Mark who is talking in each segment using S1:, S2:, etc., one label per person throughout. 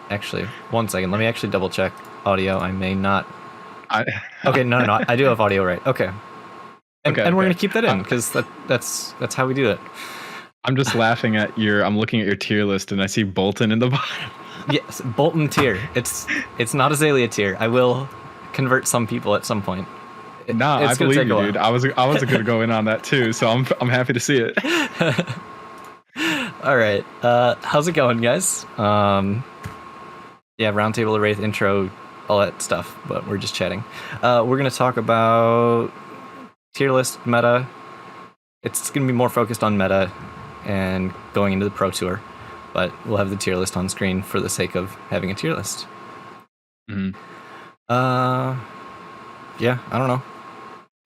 S1: Actually, one second. Let me actually double check audio. I may not.
S2: I,
S1: Okay, no. I do have audio right. Okay. And we're gonna keep that in because that's how we do it.
S2: I'm just laughing at I'm looking at your tier list and I see Bolton in the bottom.
S1: Yes, Bolton tier. It's not Azalea tier. I will convert some people at some point.
S2: I believe you, dude. I was gonna go in on that too, so I'm happy to see it.
S1: All right. How's it going, guys? Yeah, Roundtable of Wraith intro, all that stuff, but we're just chatting. We're gonna talk about tier list meta. It's gonna be more focused on meta and going into the Pro Tour, but we'll have the tier list on screen for the sake of having a tier list.
S2: Mm-hmm.
S1: Yeah, I don't know.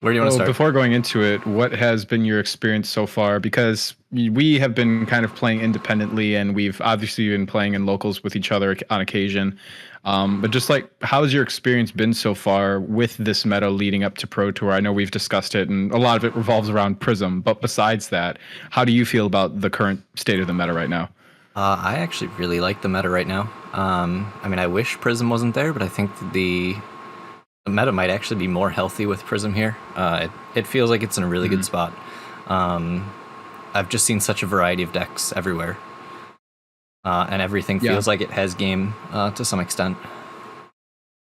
S1: Where do you want to start?
S2: Before going into it, what has been your experience so far? Because we have been kind of playing independently, and we've obviously been playing in locals with each other on occasion. But just like, how has your experience been so far with this meta leading up to Pro Tour? I know we've discussed it, and a lot of it revolves around Prism. But besides that, how do you feel about the current state of the meta right now?
S1: I actually really like the meta right now. I mean, I wish Prism wasn't there, but I think the meta might actually be more healthy with Prism here. It feels like it's in a really good spot. I've just seen such a variety of decks everywhere. And everything feels like it has game to some extent.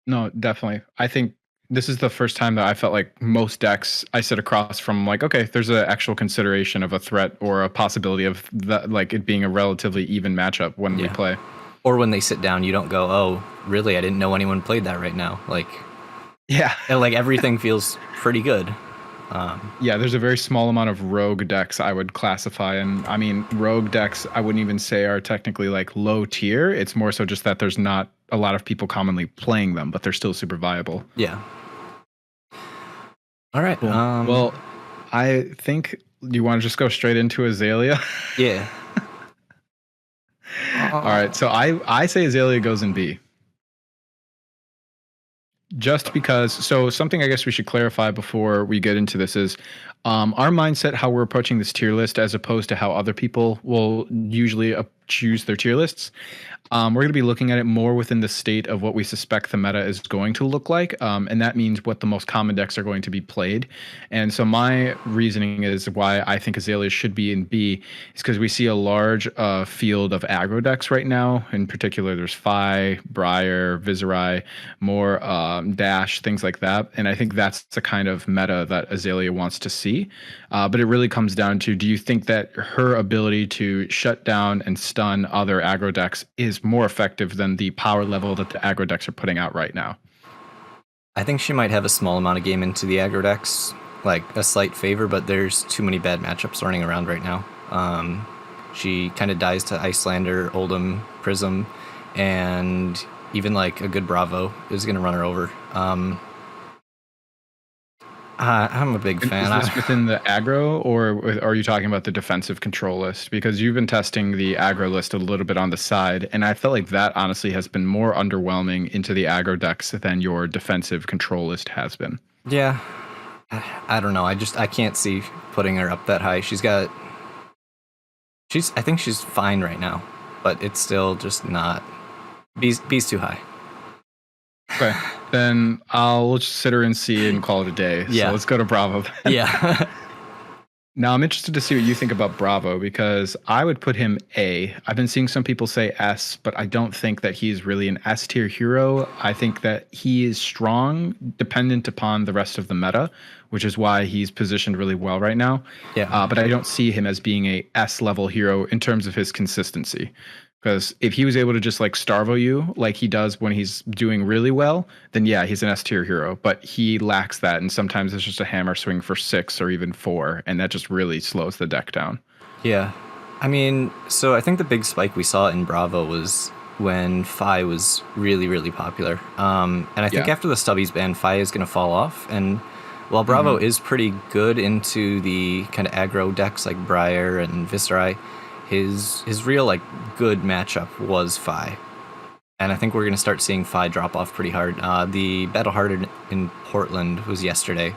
S2: No, definitely. I think this is the first time that I felt like most decks I sit across from like, okay, there's an actual consideration of a threat or a possibility of that, like it being a relatively even matchup when we play.
S1: Or when they sit down, you don't go, oh, really? I didn't know anyone played that right now. Like,
S2: yeah,
S1: like everything feels pretty good.
S2: Yeah, there's a very small amount of rogue decks I would classify, and I mean rogue decks I wouldn't even say are technically like low tier. It's more so just that there's not a lot of people commonly playing them, but they're still super viable.
S1: Yeah. All right.
S2: Cool. Well, I think, do you want to just go straight into Azalea?
S1: Yeah.
S2: All right, so I say Azalea goes in B. Just because, so something I guess we should clarify before we get into this is our mindset, how we're approaching this tier list as opposed to how other people will usually choose their tier lists. We're going to be looking at it more within the state of what we suspect the meta is going to look like. And that means what the most common decks are going to be played. And so my reasoning is why I think Azalea should be in B is because we see a large field of aggro decks right now. In particular, there's Fi, Briar, Bizride, more Dash, things like that. And I think that's the kind of meta that Azalea wants to see. But it really comes down to, do you think that her ability to shut down and stun other aggro decks is more effective than the power level that the aggro decks are putting out right now?
S1: I think she might have a small amount of game into the aggro decks, like a slight favor, but there's too many bad matchups running around right now. She kind of dies to Icelander, Oldhim, Prism, and even like a good Bravo is going to run her over. I'm a big fan.
S2: Is this within the aggro, or are you talking about the defensive control list? Because you've been testing the aggro list a little bit on the side, and I felt like that honestly has been more underwhelming into the aggro decks than your defensive control list has been.
S1: Yeah. I don't know. I can't see putting her up that high. I think she's fine right now, but it's still just not. B's too high.
S2: Okay. Then I'll just sit her in C and call it a day.
S1: Yeah.
S2: So let's go to Bravo.
S1: Yeah.
S2: Now I'm interested to see what you think about Bravo, because I would put him A. I've been seeing some people say S, but I don't think that he's really an S tier hero. I think that he is strong, dependent upon the rest of the meta, which is why he's positioned really well right now.
S1: Yeah.
S2: But I don't see him as being a S level hero in terms of his consistency. Because if he was able to just like Starvo you like he does when he's doing really well, then yeah, he's an S tier hero. But he lacks that, and sometimes it's just a hammer swing for 6 or even 4, and that just really slows the deck down.
S1: Yeah. I mean, so I think the big spike we saw in Bravo was when Fi was really, really popular. And I think after the Stubbies ban, Fi is going to fall off. And while Bravo is pretty good into the kind of aggro decks like Briar and Viscerai, his real like good matchup was Fi, and I think we're gonna start seeing Fi drop off pretty hard. The Battle Hard in Portland was yesterday,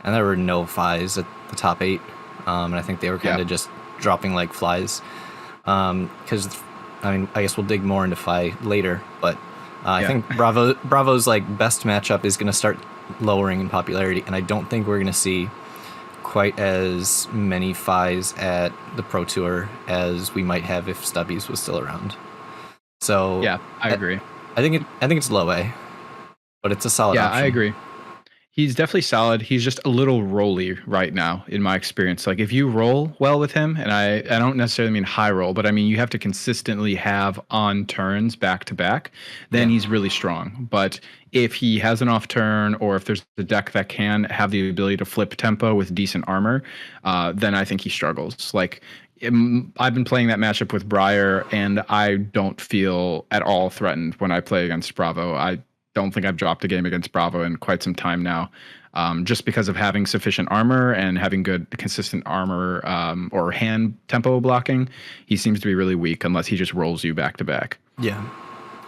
S1: and there were no Fis at the top 8, and I think they were kind of just dropping like flies. Because I mean, I guess we'll dig more into Fi later, but I think Bravo's like best matchup is going to start lowering in popularity, and I don't think we're going to see quite as many Fis at the Pro Tour as we might have if Stubbies was still around. So
S2: yeah, I agree.
S1: I think it's low A, but it's a solid option.
S2: I agree. He's definitely solid. He's just a little rolly right now, in my experience. Like if you roll well with him, and I don't necessarily mean high roll, but I mean you have to consistently have on turns back to back, then he's really strong. But if he has an off turn, or if there's a deck that can have the ability to flip tempo with decent armor, then I think he struggles. Like I've been playing that matchup with Briar, and I don't feel at all threatened when I play against Bravo. I don't think I've dropped a game against Bravo in quite some time now, just because of having sufficient armor and having good, consistent armor or hand tempo blocking. He seems to be really weak unless he just rolls you back to back.
S1: Yeah.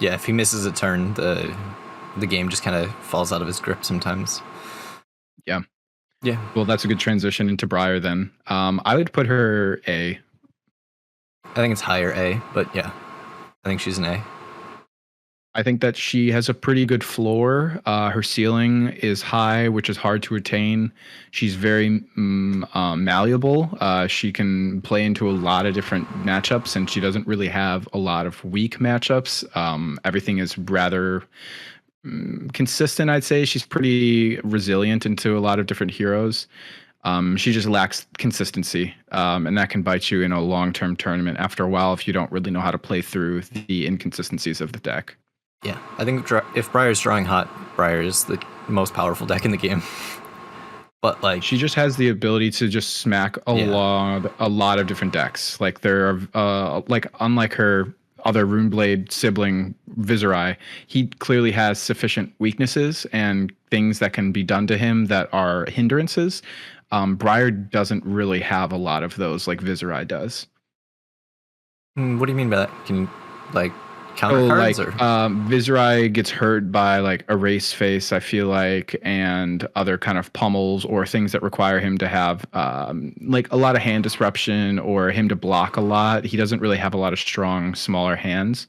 S1: If he misses a turn, the game just kind of falls out of his grip sometimes.
S2: Yeah.
S1: Well,
S2: that's a good transition into Briar then. I would put her A.
S1: I think it's higher A, but yeah, I think she's an A.
S2: I think that she has a pretty good floor. Her ceiling is high, which is hard to attain. She's very malleable. She can play into a lot of different matchups, and she doesn't really have a lot of weak matchups. Everything is rather consistent, I'd say. She's pretty resilient into a lot of different heroes. She just lacks consistency, and that can bite you in a long-term tournament after a while if you don't really know how to play through the inconsistencies of the deck.
S1: Yeah, I think if Briar's drawing hot, Briar is the most powerful deck in the game. But like,
S2: she just has the ability to just smack a lot of different decks. Like there are like unlike her other Runeblade sibling Bizride, he clearly has sufficient weaknesses and things that can be done to him that are hindrances. Briar doesn't really have a lot of those like Bizride does.
S1: What do you mean by that? Can you like counter cards? Or
S2: Bizride gets hurt by like Erase Face, I feel like, and other kind of pummels or things that require him to have like a lot of hand disruption or him to block a lot. He doesn't really have a lot of strong, smaller hands.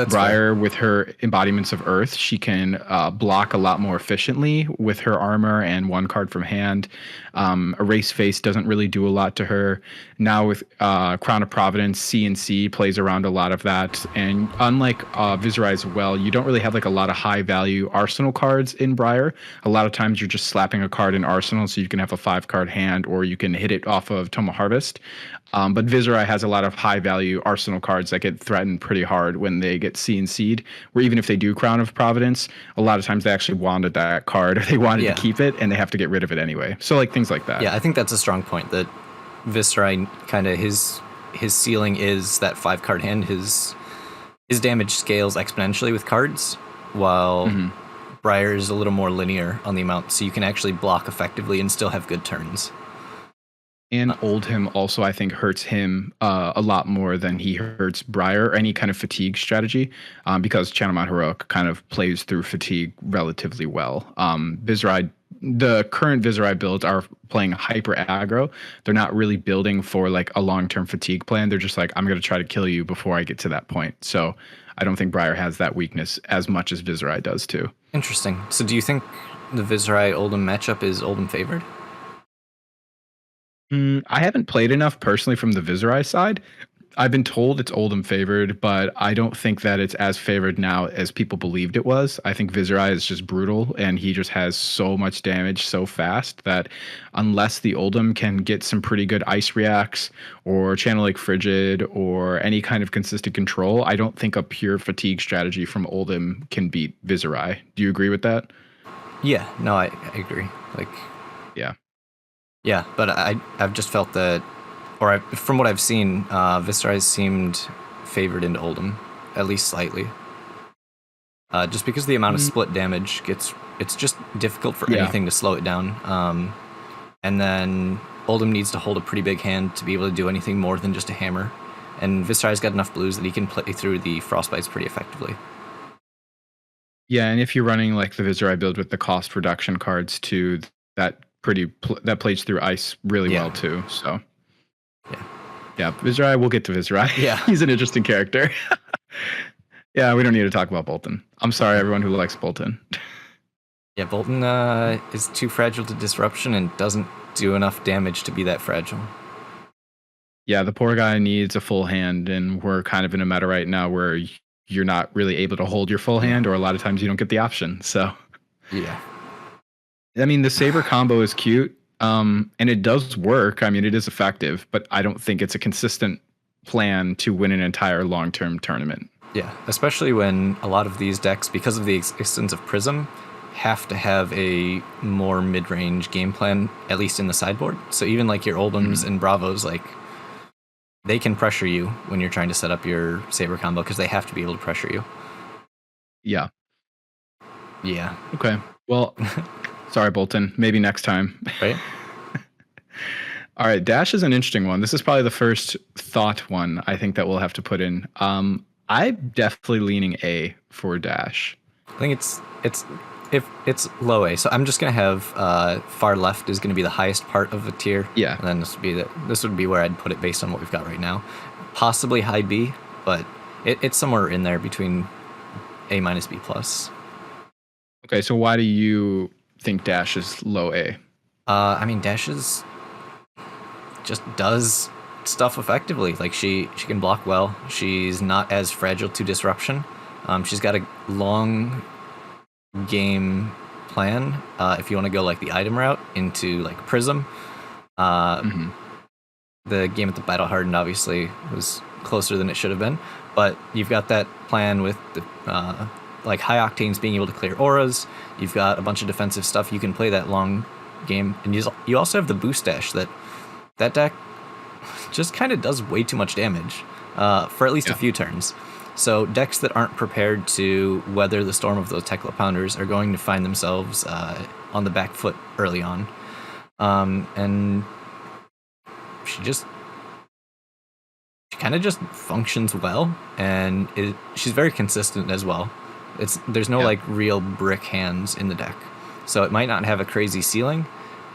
S2: Briar, with her embodiments of Earth, she can block a lot more efficiently with her armor and one card from hand. Erase Face doesn't really do a lot to her. Now with Crown of Providence, CNC plays around a lot of that, and unlike Bizride as well, you don't really have like a lot of high value arsenal cards in Briar. A lot of times you're just slapping a card in arsenal so you can have a 5-card hand, or you can hit it off of Tome of Harvest. But Bizride has a lot of high value arsenal cards that get threatened pretty hard when they get CNC'd, where even if they do Crown of Providence, a lot of times they actually wanted that card, or they wanted to keep it, and they have to get rid of it anyway. So like things like that.
S1: Yeah, I think that's a strong point, that Bizride kind of his ceiling is that 5-card hand. His damage scales exponentially with cards, while Briar is a little more linear on the amount, so you can actually block effectively and still have good turns.
S2: And Oldhim also, I think, hurts him a lot more than he hurts Briar, or any kind of fatigue strategy, because Channel Mount Heroic kind of plays through fatigue relatively well. Bizride, the current Bizride builds are playing hyper aggro. They're not really building for like a long-term fatigue plan. They're just like, I'm going to try to kill you before I get to that point. So I don't think Briar has that weakness as much as Bizride does too.
S1: Interesting. So do you think the Bizride Oldhim matchup is Oldhim favored?
S2: I haven't played enough personally from the Bizride side. I've been told it's Oldhim favored, but I don't think that it's as favored now as people believed it was. I think Bizride is just brutal, and he just has so much damage so fast that unless the Oldhim can get some pretty good ice reacts or channel like Frigid or any kind of consistent control, I don't think a pure fatigue strategy from Oldhim can beat Bizride. Do you agree with that?
S1: Yeah, no, I agree. Like, yeah, but I've just felt that, or from what I've seen, Bizride seemed favored into Oldhim, at least slightly. Just because the amount of split damage it's just difficult for anything to slow it down. And then Oldhim needs to hold a pretty big hand to be able to do anything more than just a hammer. And Bizride's got enough blues that he can play through the Frostbites pretty effectively.
S2: Yeah, and if you're running like the Bizride build with the cost reduction cards too, that plays through ice really well too. So yeah, Bizride, we'll get to Bizride.
S1: Yeah,
S2: he's an interesting character. Yeah, we don't need to talk about Bolton. I'm sorry, everyone who likes Bolton.
S1: Yeah, Bolton is too fragile to disruption and doesn't do enough damage to be that fragile.
S2: Yeah, the poor guy needs a full hand, and we're kind of in a meta right now where you're not really able to hold your full hand, or a lot of times you don't get the option. So,
S1: yeah.
S2: I mean, the Saber combo is cute, and it does work. I mean, it is effective, but I don't think it's a consistent plan to win an entire long-term tournament.
S1: Yeah, especially when a lot of these decks, because of the existence of Prism, have to have a more mid-range game plan, at least in the sideboard. So even like your Oldhams and Bravos, like, they can pressure you when you're trying to set up your Saber combo because they have to be able to pressure you.
S2: Yeah.
S1: Yeah.
S2: Okay. Well, sorry, Bolton. Maybe next time.
S1: Right?
S2: All right. Dash is an interesting one. This is probably the first thought one I think that we'll have to put in. I'm definitely leaning A for Dash.
S1: I think it's low A. So I'm just gonna have far left is gonna be the highest part of the tier.
S2: Yeah.
S1: And then this would be where I'd put it based on what we've got right now. Possibly high B, but it's somewhere in there between A minus B plus.
S2: Okay, so why do you think Dash is low A?
S1: I mean, Dash just does stuff effectively. Like she can block well. She's not as fragile to disruption. She's got a long game plan if you want to go like the item route into like Prism. The game at the Battle Hardened obviously was closer than it should have been, but you've got that plan with the like High Octanes being able to clear auras. You've got a bunch of defensive stuff. You can play that long game, and you also have the boost dash that deck just kind of does way too much damage for at least a few turns. So decks that aren't prepared to weather the storm of those Tekla Pounders are going to find themselves on the back foot early on. And she kind of just functions well, and she's very consistent as well. There's no like real brick hands in the deck, so it might not have a crazy ceiling,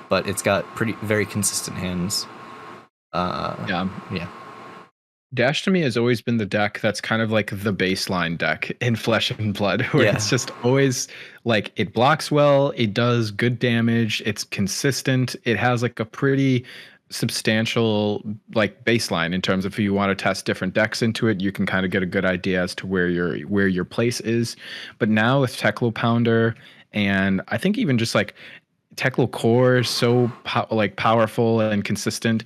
S1: but it's got very consistent hands. Yeah.
S2: Dash to me has always been the deck that's kind of like the baseline deck in Flesh and Blood, where it's just always like it blocks well, it does good damage, it's consistent, it has like a pretty substantial like baseline in terms of if you want to test different decks into it, you can kind of get a good idea as to where your place is. But now with Tekla Pounder, and I think even just like Tekla Core is so powerful and consistent.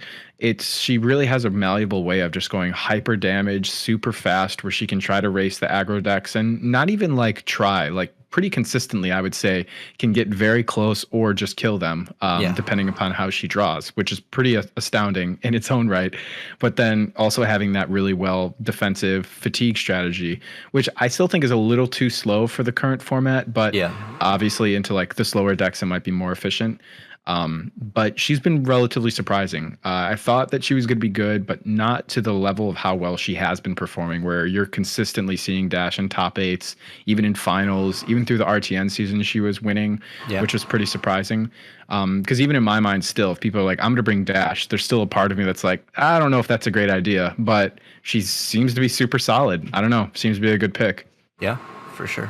S2: She really has a malleable way of just going hyper damage super fast, where she can try to race the aggro decks and not even like try, like pretty consistently, I would say, can get very close or just kill them, depending upon how she draws, which is pretty astounding in its own right. But then also having that really well defensive fatigue strategy, which I still think is a little too slow for the current format, but obviously into like the slower decks, it might be more efficient. But she's been relatively surprising. I thought that she was going to be good, but not to the level of how well she has been performing, where you're consistently seeing Dash in top eights, even in finals, even through the RTN season she was winning, which was pretty surprising. Because even in my mind still, if people are like, I'm going to bring Dash, there's still a part of me that's like, I don't know if that's a great idea, but she seems to be super solid. I don't know. Seems to be a good pick.
S1: Yeah, for sure.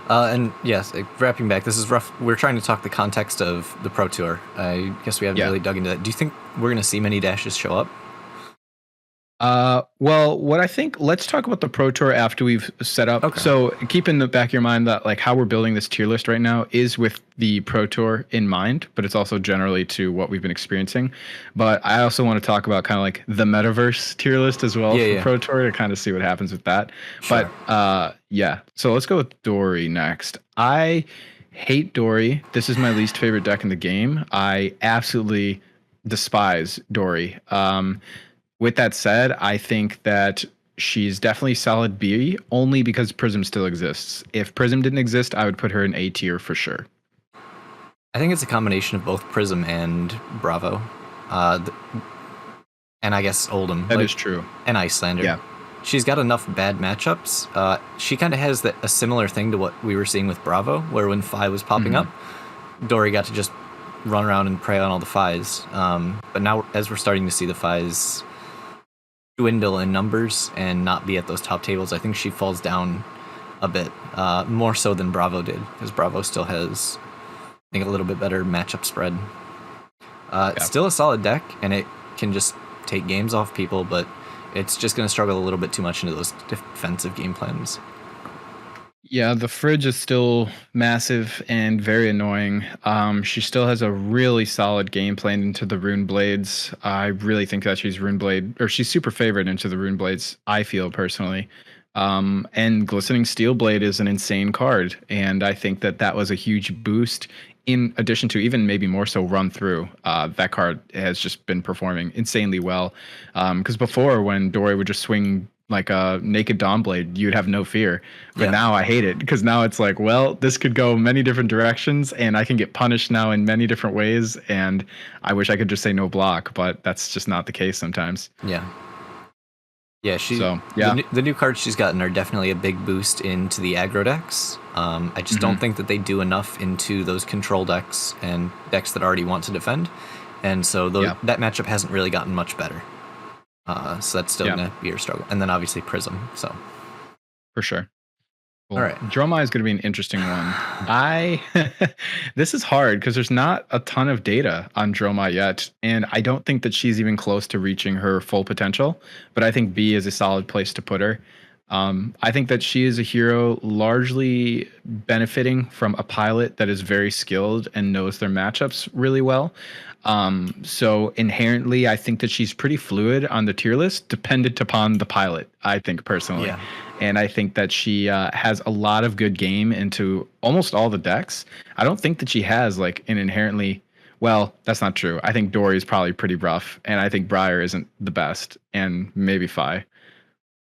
S1: And yes, wrapping back, this is rough. We're trying to talk the context of the Pro Tour. I guess we haven't really dug into that. Do you think we're going to see many dashes show up?
S2: Well, what I think, let's talk about the Pro Tour after we've set up. Okay. So keep in the back of your mind that like how we're building this tier list right now is with the Pro Tour in mind, but it's also generally to what we've been experiencing. But I also want to talk about kind of like the metaverse tier list as well for Pro Tour to kind of see what happens with that. Sure. But so let's go with Dory next. I hate Dory. This is my least favorite deck in the game. I absolutely despise Dory. With that said, I think that she's definitely solid B, only because Prism still exists. If Prism didn't exist, I would put her in A tier for sure.
S1: I think it's a combination of both Prism and Bravo. And I guess Oldham.
S2: That is true.
S1: And Icelander.
S2: Yeah.
S1: She's got enough bad matchups. She kind of has a similar thing to what we were seeing with Bravo, where when Fi was popping up, Dory got to just run around and prey on all the Fis. But now, as we're starting to see the Fis dwindle in numbers and not be at those top tables, I think she falls down a bit, more so than Bravo did, because Bravo still has, I think, a little bit better matchup spread. It's still a solid deck, and it can just take games off people, but it's just going to struggle a little bit too much into those defensive game plans.
S2: Yeah, the fridge is still massive and very annoying. She still has a really solid game plan into the Rune Blades. I really think that she's Rune Blade, or she's super favored into the Rune Blades, I feel personally. And Glistening Steel Blade is an insane card, and I think that that was a huge boost. In addition to even maybe more so run through, that card has just been performing insanely well. Because before, when Dory would just swing like a naked Dawnblade, you'd have no fear. But now I hate it, because now it's like, well, this could go many different directions, and I can get punished now in many different ways. And I wish I could just say no block, but that's just not the case sometimes.
S1: Yeah. Yeah, the new cards she's gotten are definitely a big boost into the aggro decks. I just don't think that they do enough into those control decks and decks that already want to defend. And so that matchup hasn't really gotten much better. So that's still going to be your struggle. And then obviously Prism. So
S2: for sure. Well,
S1: all right.
S2: Dromai is going to be an interesting one. This is hard because there's not a ton of data on Dromai yet, and I don't think that she's even close to reaching her full potential. But I think B is a solid place to put her. I think that she is a hero largely benefiting from a pilot that is very skilled and knows their matchups really well. So inherently, I think that she's pretty fluid on the tier list, dependent upon the pilot, I think personally. Yeah. And I think that she has a lot of good game into almost all the decks. I don't think that she has like an inherently, well, that's not true. I think Dory is probably pretty rough, and I think Briar isn't the best, and maybe Fi.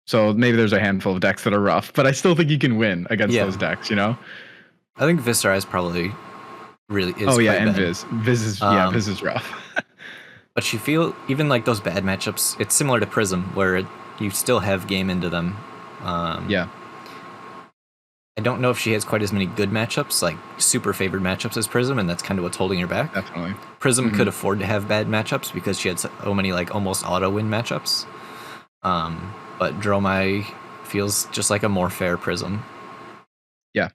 S2: So maybe there's a handful of decks that are rough, but I still think you can win against those decks, you know?
S1: I think Viscera is probably really is.
S2: Oh, yeah, and Viz. Viz is rough.
S1: But you feel, even like those bad matchups, it's similar to Prism, where you still have game into them.
S2: Yeah.
S1: I don't know if she has quite as many good matchups, like super favored matchups as Prism, and that's kind of what's holding her back.
S2: Definitely.
S1: Prism could afford to have bad matchups because she had so many like almost auto win matchups. But Dromai feels just like a more fair Prism.
S2: Yeah.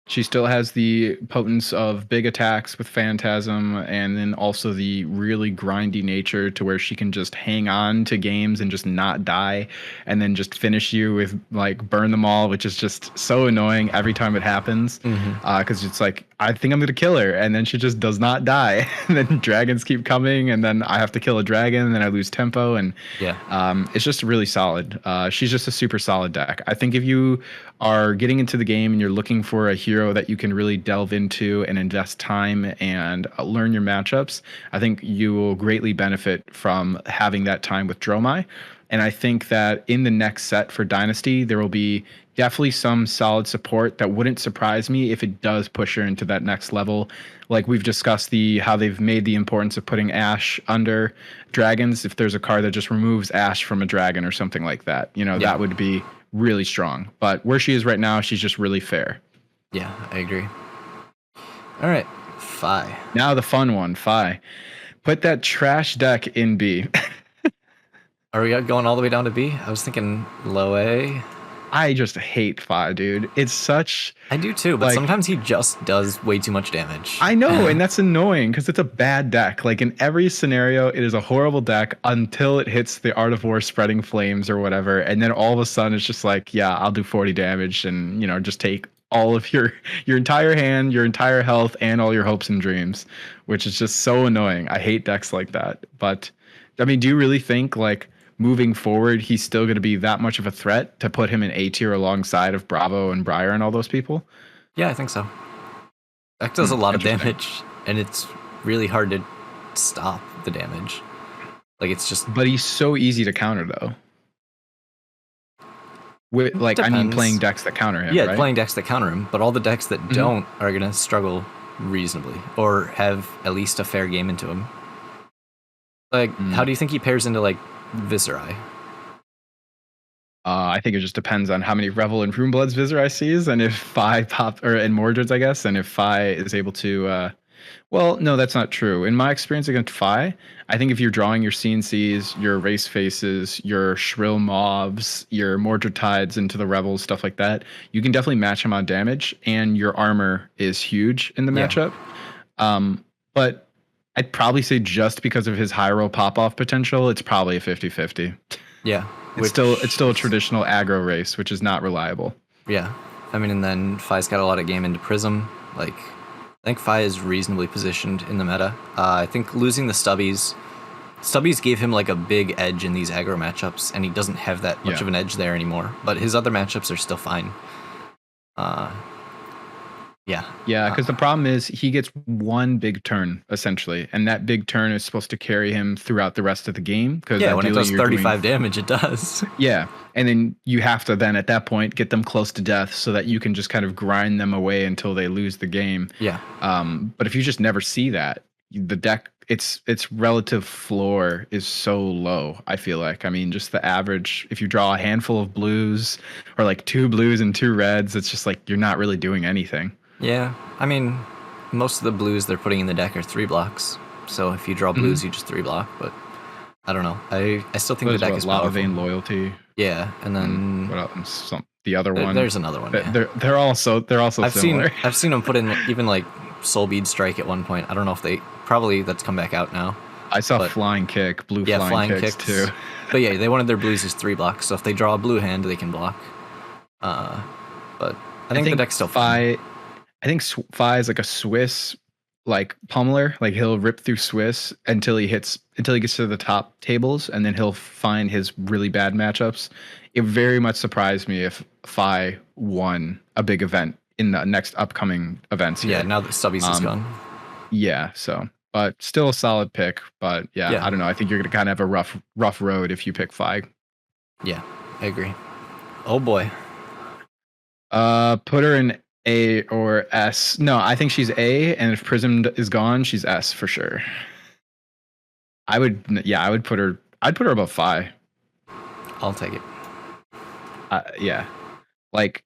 S2: She still has the potence of big attacks with Phantasm, and then also the really grindy nature to where she can just hang on to games and just not die, and then just finish you with like burn them all, which is just so annoying every time it happens. Because it's like, I think I'm going to kill her, and then she just does not die. And then dragons keep coming, and then I have to kill a dragon, and then I lose tempo, and it's just really solid. She's just a super solid deck. I think if you are getting into the game and you're looking for a hero that you can really delve into and invest time and learn your matchups, I think you will greatly benefit from having that time with Dromai. And I think that in the next set for Dynasty, there will be definitely some solid support that wouldn't surprise me if it does push her into that next level. Like we've discussed how they've made the importance of putting Ash under dragons. If there's a card that just removes Ash from a dragon or something like that, that would be really strong. But where she is right now, she's just really fair.
S1: Yeah, I agree. All right, Fi.
S2: Now the fun one, Fi. Put that trash deck in B.
S1: Are we going all the way down to B? I was thinking low A.
S2: I just hate Fi, dude. It's such...
S1: I do too, but sometimes he just does way too much damage.
S2: I know, and that's annoying because it's a bad deck. Like in every scenario, it is a horrible deck until it hits the Art of War Spreading Flames or whatever, and then all of a sudden it's just like, yeah, I'll do 40 damage and, just take all of your entire hand, your entire health, and all your hopes and dreams, which is just so annoying. I hate decks like that. But, I mean, do you really think, like, moving forward, he's still going to be that much of a threat to put him in A tier alongside of Bravo and Briar and all those people?
S1: Yeah, I think so. That does a lot of damage, and it's really hard to stop the damage. Like, it's just...
S2: But he's so easy to counter, though. Playing decks that counter him,
S1: yeah,
S2: right?
S1: Playing decks that counter him, but all the decks that don't are going to struggle reasonably, or have at least a fair game into him. Like, how do you think he pairs into, like, Viscera?
S2: I think it just depends on how many Revel and Runebloods Viscera sees, and if Fi and Mordred's, I guess, and if Fi is able to Well, no, that's not true. In my experience against Phi, I think if you're drawing your CNCs, your race faces, your shrill mobs, your Mordred Tides into the rebels, stuff like that, you can definitely match him on damage, and your armor is huge in the matchup. But I'd probably say just because of his high roll pop-off potential, it's probably a 50-50.
S1: Yeah.
S2: It's still a traditional aggro race, which is not reliable.
S1: Yeah. I mean, and then Phi's got a lot of game into Prism. Like, I think Phi is reasonably positioned in the meta. I think losing the Stubbies gave him like a big edge in these aggro matchups, and he doesn't have that much of an edge there anymore. But his other matchups are still fine. Yeah,
S2: because the problem is he gets one big turn, essentially, and that big turn is supposed to carry him throughout the rest of the game.
S1: Yeah, when it does 35 damage, it does.
S2: Yeah, and then you have to then, at that point, get them close to death so that you can just kind of grind them away until they lose the game.
S1: Yeah.
S2: But if you just never see that, the deck, its relative floor is so low, I feel like. I mean, just the average, if you draw a handful of blues or like 2 blues and 2 reds, it's just like you're not really doing anything.
S1: Yeah, I mean, most of the blues they're putting in the deck are 3 blocks. So if you draw blues, you just 3 block. But I don't know. I still think the deck is powerful.
S2: Vein Loyalty.
S1: Yeah, and then
S2: what else? The other one.
S1: There's another one. Yeah.
S2: They're also similar.
S1: I've seen them put in even like Soul Bead Strike at one point. I don't know if that's come back out now.
S2: I saw Flying Kick, blue flying kicks too.
S1: But yeah, they wanted their blues as 3 blocks. So if they draw a blue hand, they can block. But I think the deck's still fine.
S2: I think Phi is like a Swiss like pummeler. Like he'll rip through Swiss until he gets to the top tables, and then he'll find his really bad matchups. It very much surprised me if Phi won a big event in the next upcoming events here.
S1: Yeah, now that Stubbies is gone.
S2: Yeah, so but still a solid pick. But yeah, I don't know. I think you're gonna kind of have a rough road if you pick Phi.
S1: Yeah, I agree. Oh boy.
S2: Put her in A or S. No, I think she's A, and if Prism is gone, she's S for sure. I would put her. I'd put her above Phi.
S1: I'll take it.
S2: Yeah, like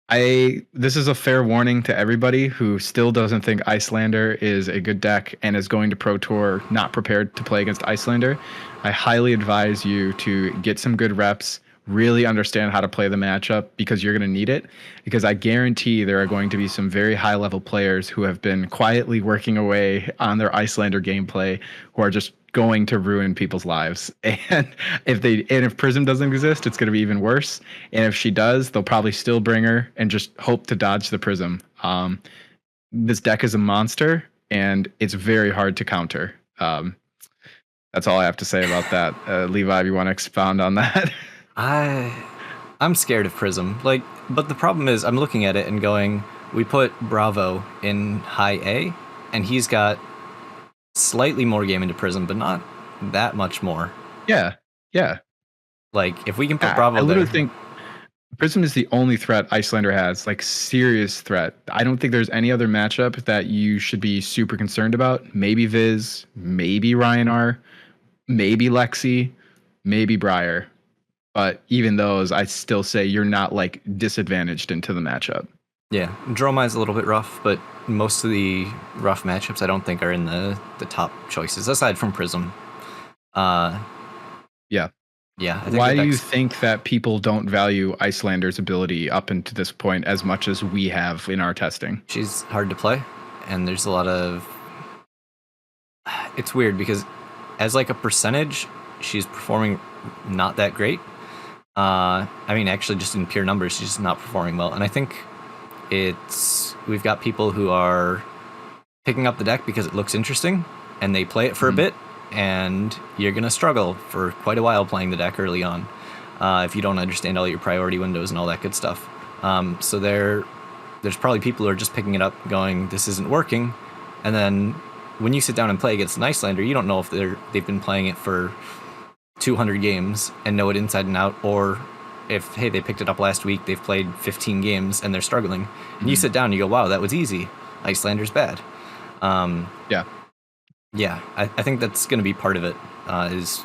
S2: this is a fair warning to everybody who still doesn't think Icelander is a good deck and is going to Pro Tour not prepared to play against Icelander. I highly advise you to get some good reps. Really understand how to play the matchup, because you're going to need it, because I guarantee there are going to be some very high level players who have been quietly working away on their Icelander gameplay who are just going to ruin people's lives. And if Prism doesn't exist, it's going to be even worse. And if she does, they'll probably still bring her and just hope to dodge the Prism. This deck is a monster, and it's very hard to counter. That's all I have to say about that. Levi, you want to expound on that?
S1: I'm scared of Prism. But the problem is I'm looking at it and going, we put Bravo in high A, and he's got slightly more game into Prism, but not that much more.
S2: Yeah.
S1: Like, if we can put Bravo
S2: I literally think Prism is the only threat Icelander has, like serious threat. I don't think there's any other matchup that you should be super concerned about. Maybe Viz, maybe Ryan R, maybe Lexi, maybe Briar. But even those, I still say you're not like disadvantaged into the matchup.
S1: Yeah, Dromai's a little bit rough, but most of the rough matchups I don't think are in the top choices, aside from Prism.
S2: Yeah.
S1: I think
S2: Why do you think that people don't value Icelander's ability up into this point as much as we have in our testing?
S1: She's hard to play, and there's a lot of... It's weird, because as like a percentage, she's performing not that great. I mean, actually, just in pure numbers, she's just not performing well. And I think we've got people who are picking up the deck because it looks interesting, and they play it for a bit, and you're going to struggle for quite a while playing the deck early on if you don't understand all your priority windows and all that good stuff. So there's probably people who are just picking it up going, this isn't working. And then when you sit down and play against an Icelander, you don't know if they've been playing it for 200 games and know it inside and out, or if, hey, they picked it up last week, they've played 15 games and they're struggling. And you sit down and you go, wow, that was easy. Icelander's bad. Yeah, I think that's going to be part of it, is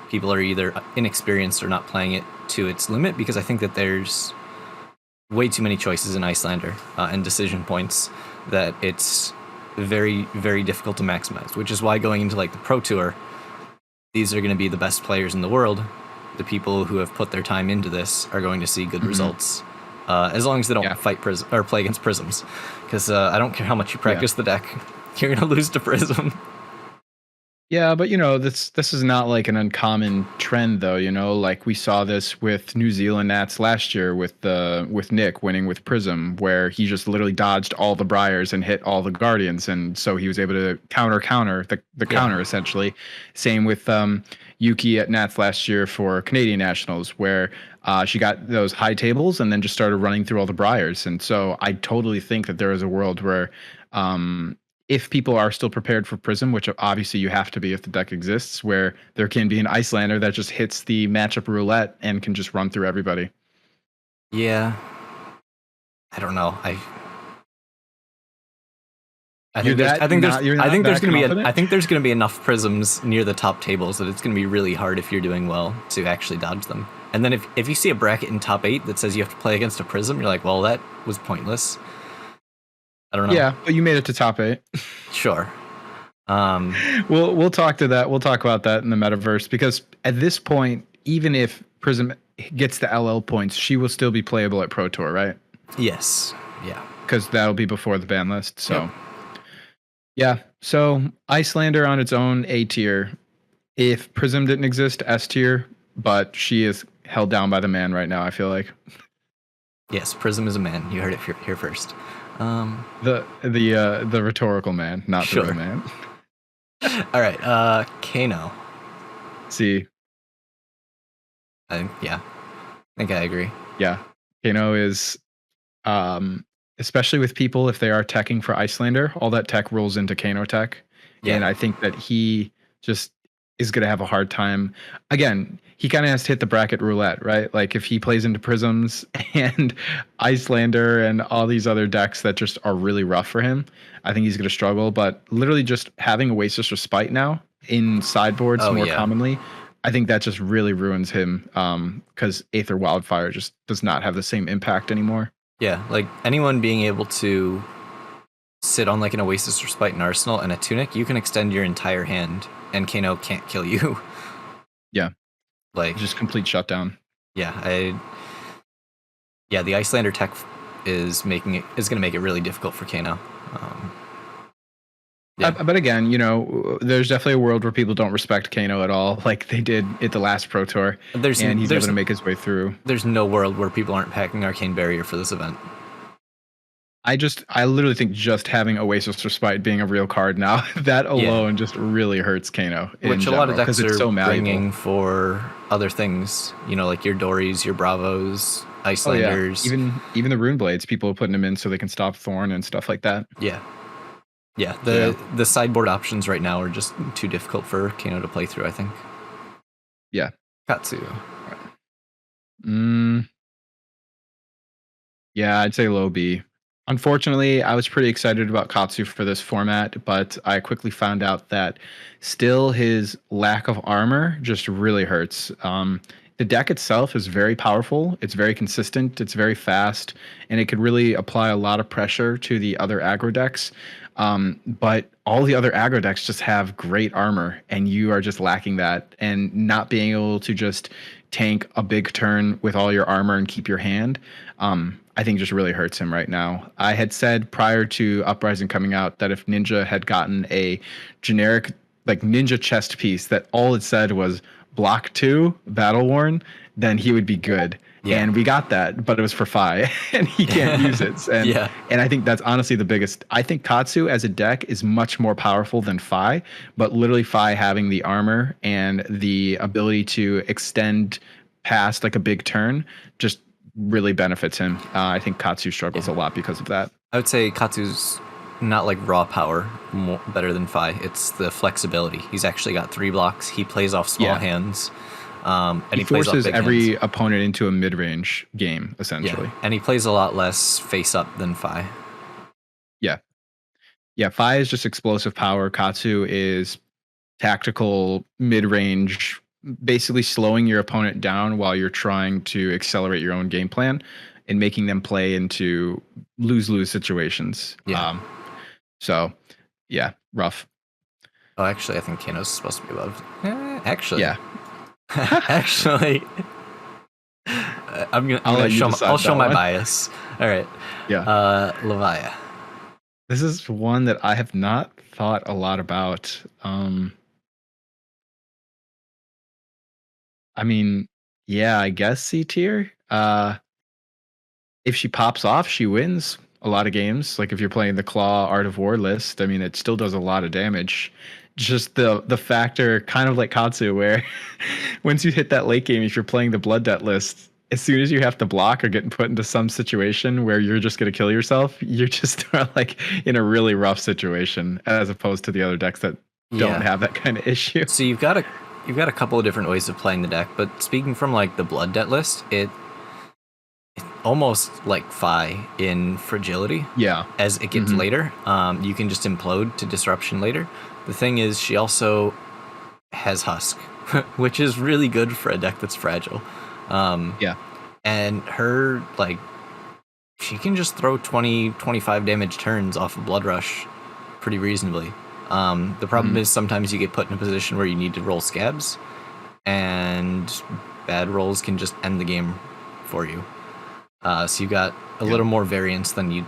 S1: people are either inexperienced or not playing it to its limit, because I think that there's way too many choices in Icelander and decision points that it's very, very difficult to maximize, which is why going into like the Pro Tour, these are going to be the best players in the world. The people who have put their time into this are going to see good results, as long as they don't fight or play against prisms, because I don't care how much you practice the deck, you're going to lose to prism.
S2: Yeah, but this is not like an uncommon trend, though. Like we saw this with New Zealand Nats last year with Nick winning with Prism, where he just literally dodged all the Briars and hit all the Guardians, and so he was able to counter the counter essentially. Same with Yuki at Nats last year for Canadian Nationals, where she got those high tables and then just started running through all the Briars, and so I totally think that there is a world where. If people are still prepared for Prism, which obviously you have to be if the deck exists, where there can be an Icelander that just hits the matchup roulette and can just run through everybody.
S1: Yeah. I don't know. I think there's going to be enough prisms near the top tables that it's going to be really hard if you're doing well to actually dodge them. And then if you see a bracket in top 8 that says you have to play against a prism, you're like, well, that was pointless. I don't know.
S2: Yeah, but you made it to top 8.
S1: Sure.
S2: We'll talk to that. We'll talk about that in the metaverse, because at this point, even if Prism gets the LL points, she will still be playable at Pro Tour, right?
S1: Yes. Yeah.
S2: Because that'll be before the ban list. So, yeah. So Icelander on its own, A tier. If Prism didn't exist, S tier. But she is held down by the man right now, I feel like.
S1: Yes, Prism is a man. You heard it here first.
S2: The rhetorical man, not the real man.
S1: All right, Kano.
S2: See.
S1: I think I agree.
S2: Yeah, Kano is, especially with people, if they are teching for Icelander, all that tech rolls into Kano tech, and I think that he just is going to have a hard time. Again, he kind of has to hit the bracket roulette, right? Like if he plays into Prisms and Icelander and all these other decks that just are really rough for him, I think he's going to struggle. But literally just having Oasis Respite now in sideboards commonly, I think that just really ruins him, because Aether Wildfire just does not have the same impact anymore.
S1: Yeah, like anyone being able to sit on like an Oasis Respite in Arsenal and a Tunic, you can extend your entire hand and Kano can't kill you.
S2: Yeah.
S1: Like
S2: just complete shutdown.
S1: Yeah, the Icelander tech is going to make it really difficult for Kano.
S2: But again, there's definitely a world where people don't respect Kano at all, like they did at the last Pro Tour. And he's able to make his way through.
S1: There's no world where people aren't packing Arcane Barrier for this event.
S2: I literally think just having Oasis Respite being a real card now, that alone just really hurts Kano.
S1: Which a lot of decks are bringing for other things, like your Dories, your Bravos, Icelanders.
S2: Oh, yeah. Even the Rune Blades, people are putting them in so they can stop Thorn and stuff like that.
S1: Yeah. Yeah, the sideboard options right now are just too difficult for Kano to play through, I think.
S2: Yeah.
S1: Katsu.
S2: Yeah, I'd say low B. Unfortunately, I was pretty excited about Katsu for this format, but I quickly found out that still his lack of armor just really hurts. The deck itself is very powerful. It's very consistent. It's very fast, and it could really apply a lot of pressure to the other aggro decks. But all the other aggro decks just have great armor, and you are just lacking that. And not being able to just tank a big turn with all your armor and keep your hand, I think just really hurts him right now. I had said prior to Uprising coming out that if Ninja had gotten a generic like Ninja chest piece that all it said was block 2 battle worn, then he would be good. Yeah. And we got that, but it was for Fi, and he can't use it. And, and I think that's honestly the biggest. I think Katsu as a deck is much more powerful than Fi, but literally Fi having the armor and the ability to extend past like a big turn just really benefits him. I think Katsu struggles a lot because of that.
S1: I would say Katsu's not like raw power better than Fi. It's the flexibility. He's actually got 3 blocks. He plays off small hands. And he
S2: forces every opponent into a mid-range game, essentially.
S1: Yeah. And he plays a lot less face-up than Fi.
S2: Yeah. Yeah, Fi is just explosive power. Katsu is tactical mid-range, basically slowing your opponent down while you're trying to accelerate your own game plan and making them play into lose-lose situations.
S1: Yeah.
S2: So Yeah, rough.
S1: Oh, actually, I think Kano's supposed to be above. Actually,
S2: Yeah.
S1: actually, I'll show my bias. All right.
S2: Yeah.
S1: Levi.
S2: This is one that I have not thought a lot about. I mean, yeah, I guess C tier. If she pops off, she wins a lot of games. Like if you're playing the Claw Art of War list, I mean, it still does a lot of damage. Just the factor, kind of like Katsu, where once you hit that late game, if you're playing the Blood Debt list, as soon as you have to block or getting put into some situation where you're just going to kill yourself, you're just like in a really rough situation, as opposed to the other decks that don't have that kind of issue.
S1: So you've got a couple of different ways of playing the deck, but speaking from like the Blood Debt list, it's almost like Fi in fragility.
S2: Yeah.
S1: As it gets later, you can just implode to disruption later. The thing is, she also has Husk, which is really good for a deck that's fragile.
S2: Yeah.
S1: And her, like, she can just throw 20, 25 damage turns off of Blood Rush pretty reasonably. The problem is sometimes you get put in a position where you need to roll scabs, and bad rolls can just end the game for you. So you got a little more variance than you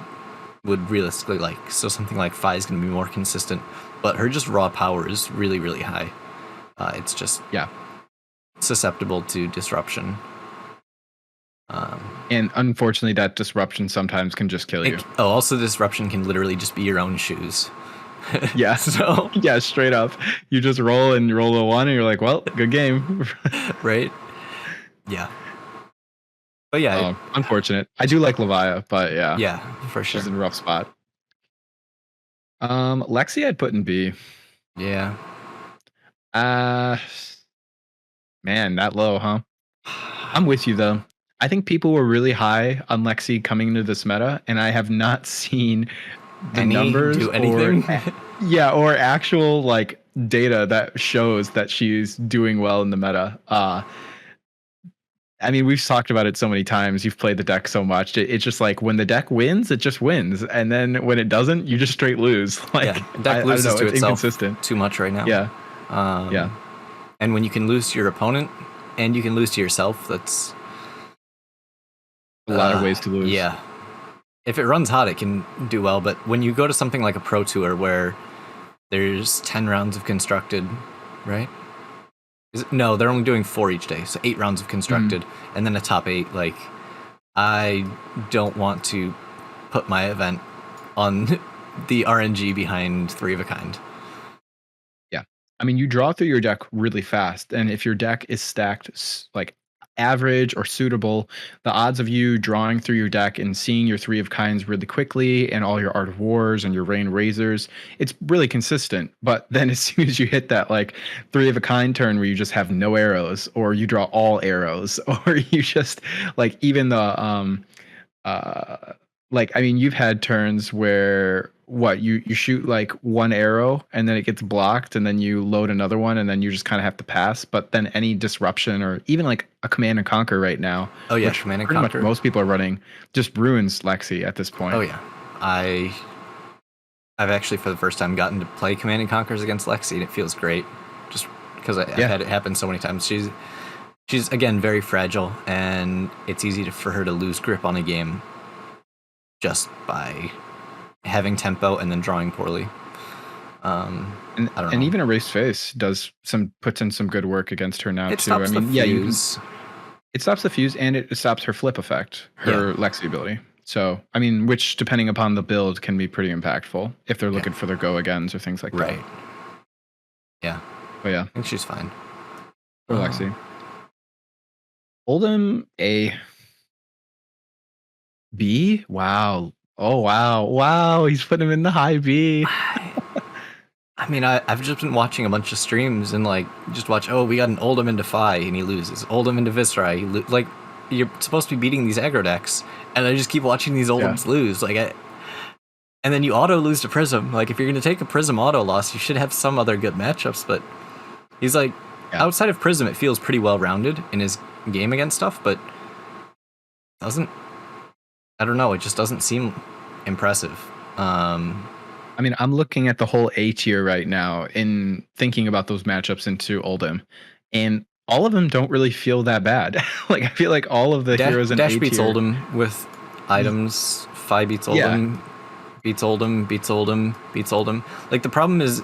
S1: would realistically like. So something like Fi is going to be more consistent, but her just raw power is really, really high. It's just susceptible to disruption.
S2: And unfortunately, that disruption sometimes can just kill you.
S1: Also disruption can literally just be your own shoes.
S2: Yeah.
S1: So
S2: yeah, straight up. You just roll and you roll a 1 and you're like, well, good game.
S1: Right? Yeah. But yeah.
S2: Unfortunate. I do like Levi, but yeah.
S1: Yeah, for sure.
S2: She's in a rough spot. Lexi I'd put in B.
S1: Yeah.
S2: Man, that low, huh? I'm with you though. I think people were really high on Lexi coming into this meta, and I have not seen the numbers
S1: do anything.
S2: or actual like data that shows that she's doing well in the meta. I mean, we've talked about it so many times. You've played the deck so much. It's just like when the deck wins, it just wins, and then when it doesn't, you just straight lose. Like
S1: deck loses to itself
S2: inconsistent.
S1: Too much right now.
S2: Yeah.
S1: And when you can lose to your opponent and you can lose to yourself, that's
S2: a lot of ways to lose.
S1: Yeah. If it runs hot, it can do well, but when you go to something like a Pro Tour where there's 10 rounds of constructed, right? No, they're only doing 4 each day, so 8 rounds of constructed, and then a top 8. Like, I don't want to put my event on the RNG behind 3 of a kind.
S2: Yeah. I mean, you draw through your deck really fast, and if your deck is stacked like average or suitable, the odds of you drawing through your deck and seeing your 3 of kinds really quickly and all your Art of Wars and your Rain Razors, it's really consistent. But then as soon as you hit that like 3 of a kind turn where you just have no arrows, or you draw all arrows, or you just like even the like, I mean, you've had turns where you shoot like 1 arrow and then it gets blocked, and then you load another one, and then you just kind of have to pass. But then any disruption, or even like a Command and Conquer right now,
S1: which Command and Conquer,
S2: most people are running, just ruins Lexi at this point.
S1: Oh yeah, I've actually for the first time gotten to play Command and Conquers against Lexi, and it feels great, just because I've had it happen so many times. She's again very fragile, and it's easy for her to lose grip on a game just by having tempo and then drawing poorly.
S2: And I don't know. Even Erased Face puts in some good work against her now too.
S1: Stops the fuse.
S2: It stops the fuse, and it stops her flip effect, her Lexi ability. So, I mean, which depending upon the build can be pretty impactful if they're looking for their go agains or things like that.
S1: Right. Yeah.
S2: But yeah,
S1: I think she's fine.
S2: For Lexi. Oldhim A. B? Wow. Oh, wow. He's putting him in the high B.
S1: I mean, I've just been watching a bunch of streams and like just watch, we got an Oldhim into Fi and he loses. Oldhim into Bizride. Like, you're supposed to be beating these aggro decks, and I just keep watching these Oldhims lose. Like, and then you auto lose to Prism. Like, if you're going to take a Prism auto loss, you should have some other good matchups, but he's like, outside of Prism, it feels pretty well rounded in his game against stuff, but I don't know, it just doesn't seem impressive.
S2: I mean, I'm looking at the whole A tier right now in thinking about those matchups into Oldhim, and all of them don't really feel that bad. Like I feel like all of the heroes in
S1: Dash
S2: A
S1: beats
S2: tier.
S1: Oldhim with items. Fi beats
S2: Yeah.
S1: Oldhim. Beats Oldhim. Beats Oldhim. Beats Oldhim. Like the problem is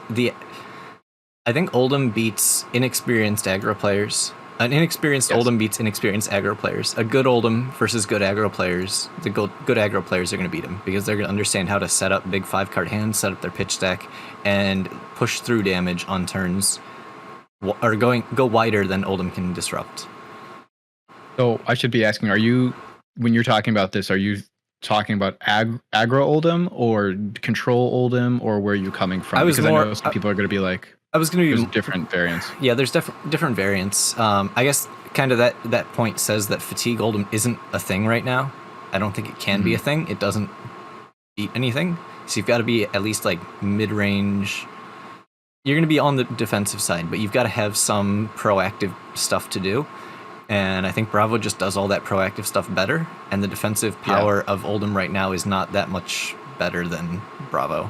S1: I think Oldhim beats inexperienced aggro players. An inexperienced Oldhim beats inexperienced aggro players. A good Oldhim versus good aggro players. The good aggro players are going to beat him because they're going to understand how to set up big 5-card hands, set up their pitch deck, and push through damage on turns, or go wider than Oldhim can disrupt.
S2: So I should be asking: when you're talking about this, are you talking about aggro Oldhim or control Oldhim, or where are you coming from? Because I know some people are going to be like,
S1: I was going to
S2: be different variants.
S1: Yeah, there's different variants. I guess kind of that point says that fatigue Oldhim isn't a thing right now. I don't think it can be a thing. It doesn't beat anything. So you've got to be at least like mid-range. You're going to be on the defensive side, but you've got to have some proactive stuff to do. And I think Bravo just does all that proactive stuff better. And the defensive power of Oldhim right now is not that much better than Bravo.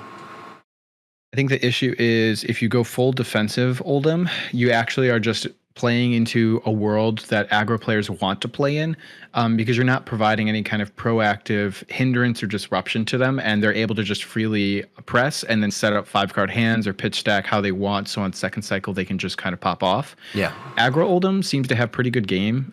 S2: I think the issue is if you go full defensive Oldhim, you actually are just playing into a world that aggro players want to play in, because you're not providing any kind of proactive hindrance or disruption to them, and they're able to just freely press and then set up 5-card hands or pitch stack how they want, so on second cycle they can just kind of pop off.
S1: Yeah.
S2: Aggro Oldhim seems to have pretty good game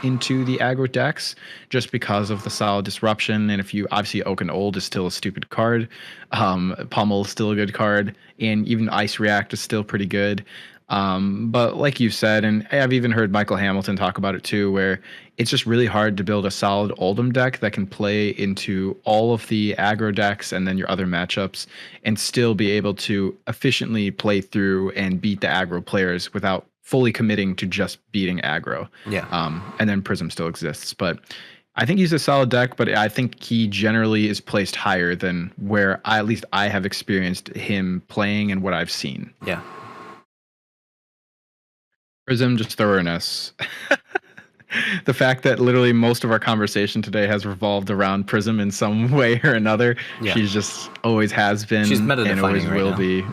S2: into the aggro decks just because of the solid disruption, and if you obviously Oaken Old is still a stupid card, Pummel is still a good card, and even Ice React is still pretty good. But like you said, and I've even heard Michael Hamilton talk about it too, where it's just really hard to build a solid Oldhim deck that can play into all of the aggro decks and then your other matchups and still be able to efficiently play through and beat the aggro players without fully committing to just beating aggro.
S1: Yeah.
S2: And then Prism still exists, but I think he's a solid deck, but I think he generally is placed higher than where at least I have experienced him playing and what I've seen.
S1: Yeah.
S2: Prism, just throw her an S. The fact that literally most of our conversation today has revolved around Prism in some way or another. Yeah. She's just always has been.
S1: She's meta-defining
S2: and always
S1: right
S2: will
S1: now.
S2: Be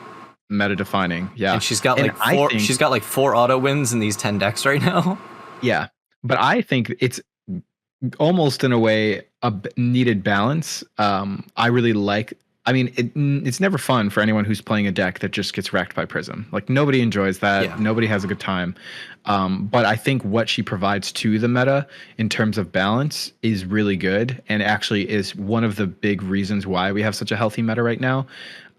S2: meta-defining. Yeah.
S1: And she's got like four. She's got like 4 auto wins in these 10 decks right now.
S2: Yeah, but I think it's almost in a way a needed balance. I really like. I mean, it's never fun for anyone who's playing a deck that just gets wrecked by Prism. Like, nobody enjoys that. Yeah. Nobody has a good time. But I think what she provides to the meta in terms of balance is really good and actually is one of the big reasons why we have such a healthy meta right now.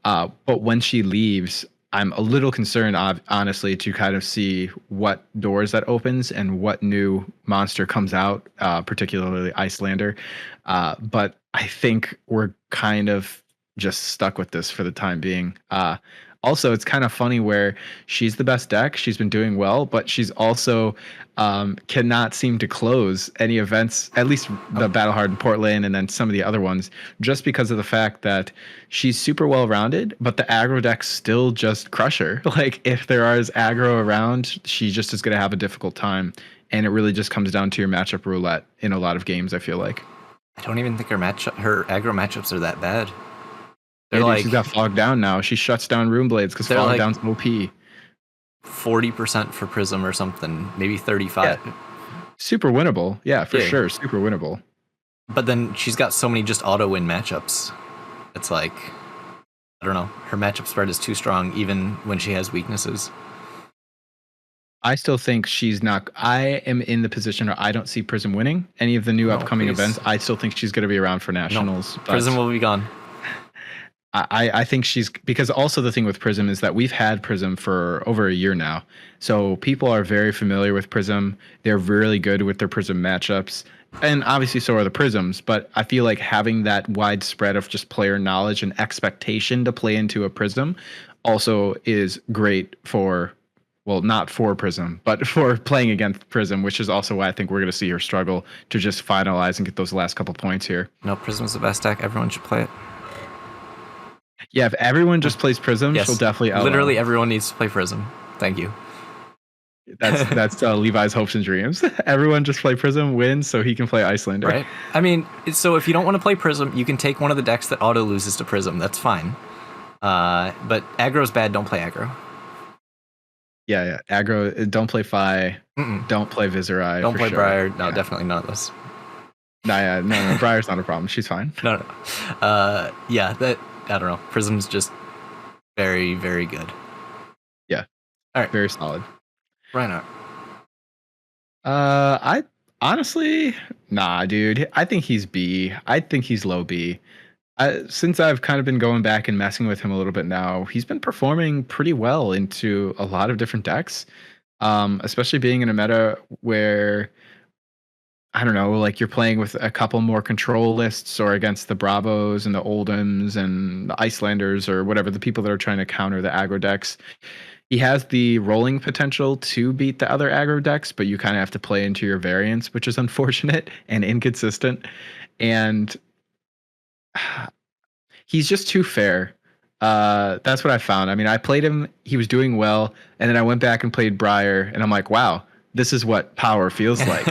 S2: But when she leaves, I'm a little concerned, honestly, to kind of see what doors that opens and what new monster comes out, particularly Icelander. But I think we're kind of just stuck with this for the time being. Also, it's kind of funny where she's the best deck. She's been doing well, but she's also cannot seem to close any events, at least the Battle-Hardened Portland and then some of the other ones, just because of the fact that she's super well-rounded, but the aggro decks still just crush her. Like, if there is aggro around, she just is going to have a difficult time. And it really just comes down to your matchup roulette in a lot of games, I feel like.
S1: I don't even think her aggro matchups are that bad.
S2: She's got Fog Down now. She shuts down Rune Blades because Fog Down's OP.
S1: 40% for Prism or something, maybe 35.
S2: Yeah. Super winnable. Yeah, for sure. Super winnable.
S1: But then she's got so many just auto win matchups. It's like, I don't know. Her matchup spread is too strong even when she has weaknesses.
S2: I still think she's not. I am in the position where I don't see Prism winning any of the new upcoming events. I still think she's going to be around for Nationals.
S1: No, Prism will be gone.
S2: I think she's, because also the thing with Prism is that we've had Prism for over a year now. So people are very familiar with Prism. They're really good with their Prism matchups. And obviously so are the Prisms. But I feel like having that widespread of just player knowledge and expectation to play into a Prism also is great for, well, not for Prism, but for playing against Prism, which is also why I think we're going to see her struggle to just finalize and get those last couple points here.
S1: No, Prism's the best deck. Everyone should play it.
S2: Yeah, if everyone just plays Prism, she'll definitely outlaw.
S1: Literally everyone needs to play Prism. Thank you.
S2: That's Levi's hopes and dreams. Everyone just play Prism, wins, so he can play Icelander.
S1: But aggro's bad. Don't play aggro.
S2: Yeah. Aggro. Don't play Fi. Don't play Bizride.
S1: Don't play Briar. No, definitely none of those.
S2: No. Briar's not a problem. She's fine.
S1: No. Yeah, that I don't know. Prism's just very, very good.
S2: Yeah.
S1: All right.
S2: Very solid.
S1: Reinhardt.
S2: I honestly, nah, dude. I think he's B. I think he's low B. Since I've kind of been going back and messing with him a little bit now, he's been performing pretty well into a lot of different decks. Especially being in a meta where, I don't know, like you're playing with a couple more control lists or against the Bravos and the Oldhams and the Icelanders or whatever, the people that are trying to counter the aggro decks. He has the rolling potential to beat the other aggro decks, but you kind of have to play into your variance, which is unfortunate and inconsistent. And he's just too fair. That's what I found. I mean, I played him, he was doing well, and then I went back and played Briar, and I'm like, wow, this is what power feels like.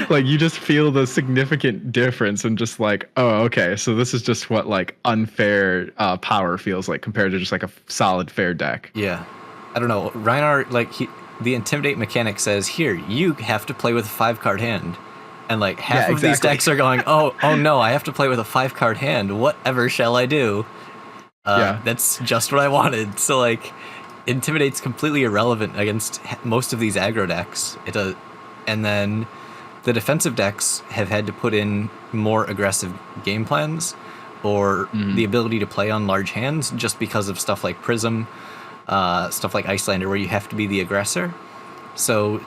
S2: Like, you just feel the significant difference and just like, oh, okay, so this is just what like unfair power feels like compared to just like a solid fair deck.
S1: Yeah. I don't know. Reinhardt, like, the Intimidate mechanic says, here, you have to play with a 5-card hand. And like half of these decks are going, oh no, I have to play with a 5-card hand. Whatever shall I do? That's just what I wanted. So like, Intimidate's completely irrelevant against most of these aggro decks. It does, and then the defensive decks have had to put in more aggressive game plans or the ability to play on large hands just because of stuff like Prism, stuff like Icelander, where you have to be the aggressor. So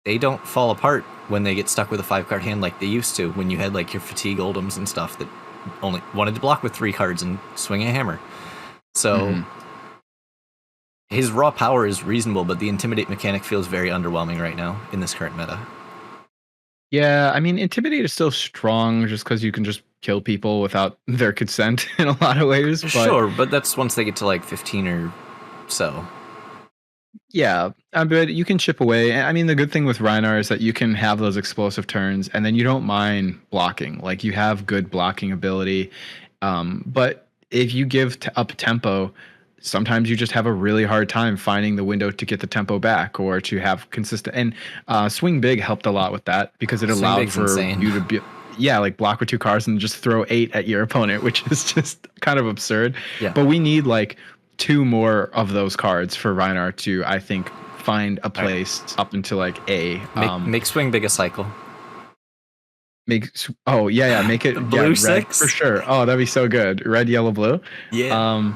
S1: they don't fall apart when they get stuck with a 5-card hand like they used to when you had like your Fatigue Oldhams and stuff that only wanted to block with 3 cards and swing a hammer. So his raw power is reasonable, but the Intimidate mechanic feels very underwhelming right now in this current meta.
S2: Yeah, I mean, Intimidate is still strong just because you can just kill people without their consent in a lot of ways. But,
S1: sure, but that's once they get to like 15 or so.
S2: Yeah, but you can chip away. I mean, the good thing with Reinhardt is that you can have those explosive turns, and then you don't mind blocking. Like, you have good blocking ability. But if you give up tempo, sometimes you just have a really hard time finding the window to get the tempo back or to have consistent. And Swing Big helped a lot with that because it allowed for you to be, like block with 2 cards and just throw 8 at your opponent, which is just kind of absurd. Yeah. But we need like 2 more of those cards for Reinhardt to, I think, find a place up into like A.
S1: Make Swing Big a cycle.
S2: Make it
S1: blue 6
S2: red for sure. Oh, that'd be so good. Red, yellow, blue.
S1: Yeah.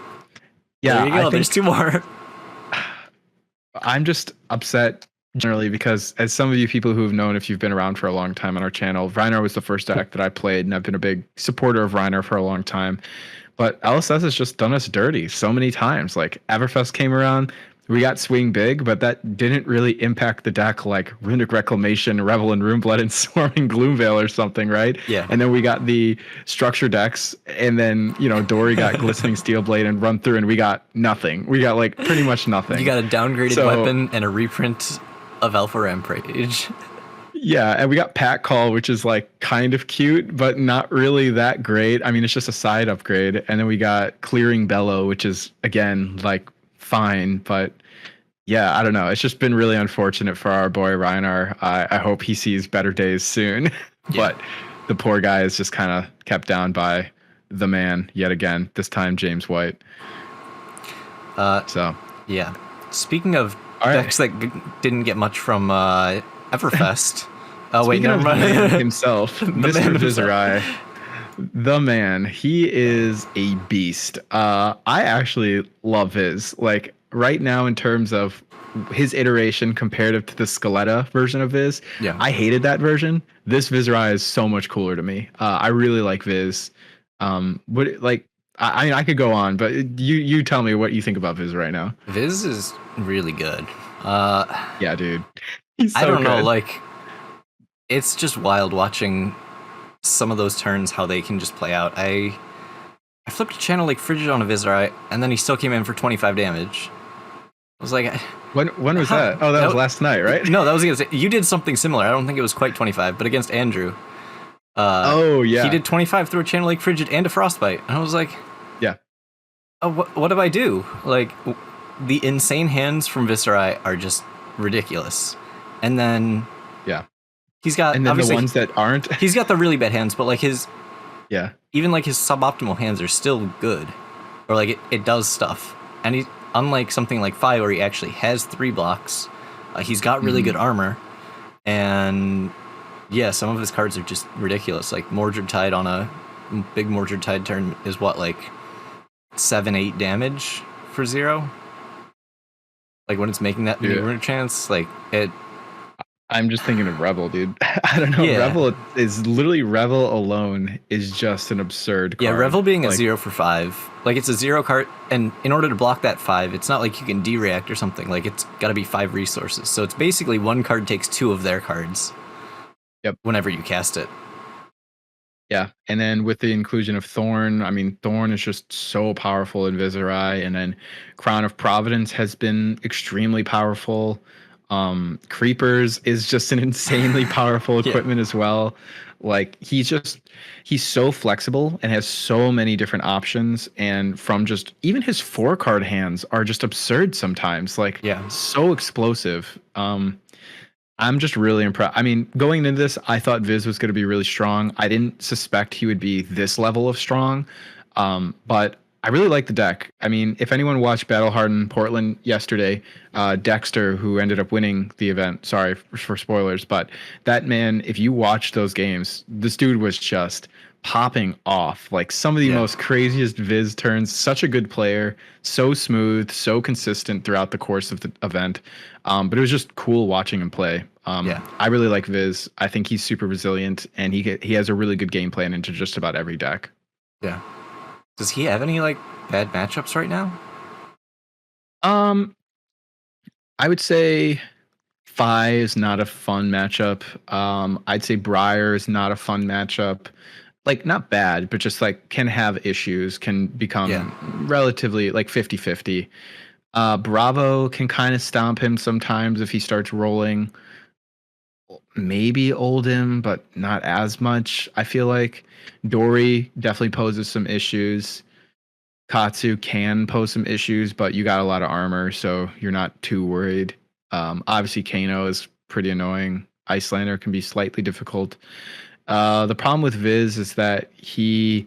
S1: Yeah, there you go. There's 2 more.
S2: I'm just upset generally because, as some of you people who have known, if you've been around for a long time on our channel, Reinhardt was the first deck that I played, and I've been a big supporter of Reinhardt for a long time. But LSS has just done us dirty so many times. Like, Everfest came around, we got Swing Big, but that didn't really impact the deck like Runic Reclamation, Revel in Runeblood, and Swarming Gloomveil or something, right?
S1: Yeah.
S2: And then we got the structure decks, and then, Dory got Glistening Steelblade and Run Through, and we got nothing. We got like pretty much nothing.
S1: You got a downgraded weapon and a reprint of Alpha Rampage.
S2: Yeah, and we got Pack Call, which is like kind of cute, but not really that great. I mean, it's just a side upgrade. And then we got Clearing Bellow, which is, again, like fine, but yeah, I don't know. It's just been really unfortunate for our boy Reinhardt. I hope he sees better days soon. But the poor guy is just kind of kept down by the man yet again, this time James White.
S1: Yeah. Speaking of decks that didn't get much from Everfest.
S2: Wait, never mind. Himself, Mr. Bizride. The man, he is a beast. I actually love his. Like, right now, in terms of his iteration comparative to the Scaletta version of Viz, I hated that version. This Bizride is so much cooler to me. I really like Viz. I could go on, but you tell me what you think about Viz right now.
S1: Viz is really good.
S2: Yeah, dude. He's so
S1: I don't know,
S2: good.
S1: like, it's just wild watching some of those turns, how they can just play out. I flipped a channel like Frigid on a Bizride, and then he still came in for 25 damage. I was like,
S2: when was that? Oh, that was last night, right?
S1: No, that was against, you did something similar. I don't think it was quite 25, but against Andrew.
S2: Oh, yeah.
S1: He did 25 through a channel like Frigid and a Frostbite. And I was like,
S2: yeah.
S1: What do I do? Like, the insane hands from Viscerai are just ridiculous. And then
S2: Yeah.
S1: he's got,
S2: And then the
S1: obviously,
S2: ones that aren't.
S1: he's got the really bad hands, but like
S2: Yeah.
S1: even like his suboptimal hands are still good. Or like it does stuff. And he, unlike something like Fi where he actually has 3 blocks, he's got really good armor. And yeah, some of his cards are just ridiculous. Like Mordred Tide on a big Mordred Tide turn is what, like 7-8 damage for 0? Like when it's making that maneuver chance, like it.
S2: I'm just thinking of Revel, dude. I don't know.
S1: Yeah.
S2: Revel is literally, Revel alone is just an absurd card.
S1: Yeah, Revel being a 0 for 5. Like it's a 0 card, and in order to block that 5, it's not like you can dereact or something. Like it's got to be 5 resources. So it's basically one card takes 2 of their cards.
S2: Yep.
S1: Whenever you cast it.
S2: Yeah, and then with the inclusion of Thorn, I mean, Thorn is just so powerful in Viscerai, and then Crown of Providence has been extremely powerful. Creepers is just an insanely powerful equipment as well. Like he's so flexible and has so many different options, and from just even his 4-card hands are just absurd sometimes. Like so explosive. I'm just really impressed. I mean, going into this, I thought Viz was going to be really strong. I didn't suspect he would be this level of strong, but I really like the deck. I mean, if anyone watched Battle Hardened Portland yesterday, Dexter, who ended up winning the event, sorry for spoilers, but that man, if you watch those games, this dude was just popping off. Like some of the most craziest Viz turns, such a good player, so smooth, so consistent throughout the course of the event. But it was just cool watching him play. I really like Viz. I think he's super resilient, and he has a really good game plan into just about every deck.
S1: Yeah. Does he have any like bad matchups right now?
S2: I would say Fi is not a fun matchup. I'd say Briar is not a fun matchup. Like not bad, but just like can have issues, can become relatively like 50-50. Bravo can kind of stomp him sometimes if he starts rolling. Maybe Oldhim, but not as much. I feel like Dory definitely poses some issues. Katsu can pose some issues, but you got a lot of armor, so you're not too worried. Obviously, Kano is pretty annoying. Icelander can be slightly difficult. The problem with Viz is that he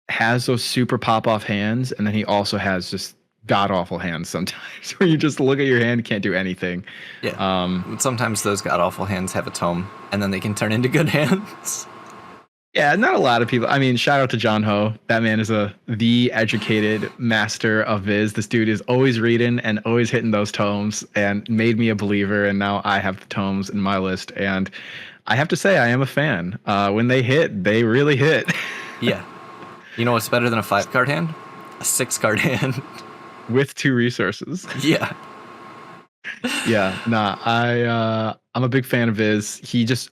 S2: has those super pop-off hands, and then he also has just god-awful hands sometimes where you just look at your hand and can't do anything.
S1: Yeah. Sometimes those god-awful hands have a tome, and then they can turn into good hands.
S2: Yeah, not a lot of people. I mean, shout out to John Ho. That man is the educated master of Viz. This dude is always reading and always hitting those tomes and made me a believer, and now I have the tomes in my list, and I have to say I am a fan. When they hit, they really hit.
S1: Yeah. You know what's better than a 5-card hand? A 6-card hand.
S2: With 2 resources.
S1: Yeah.
S2: Yeah, nah, I'm a big fan of Viz. He just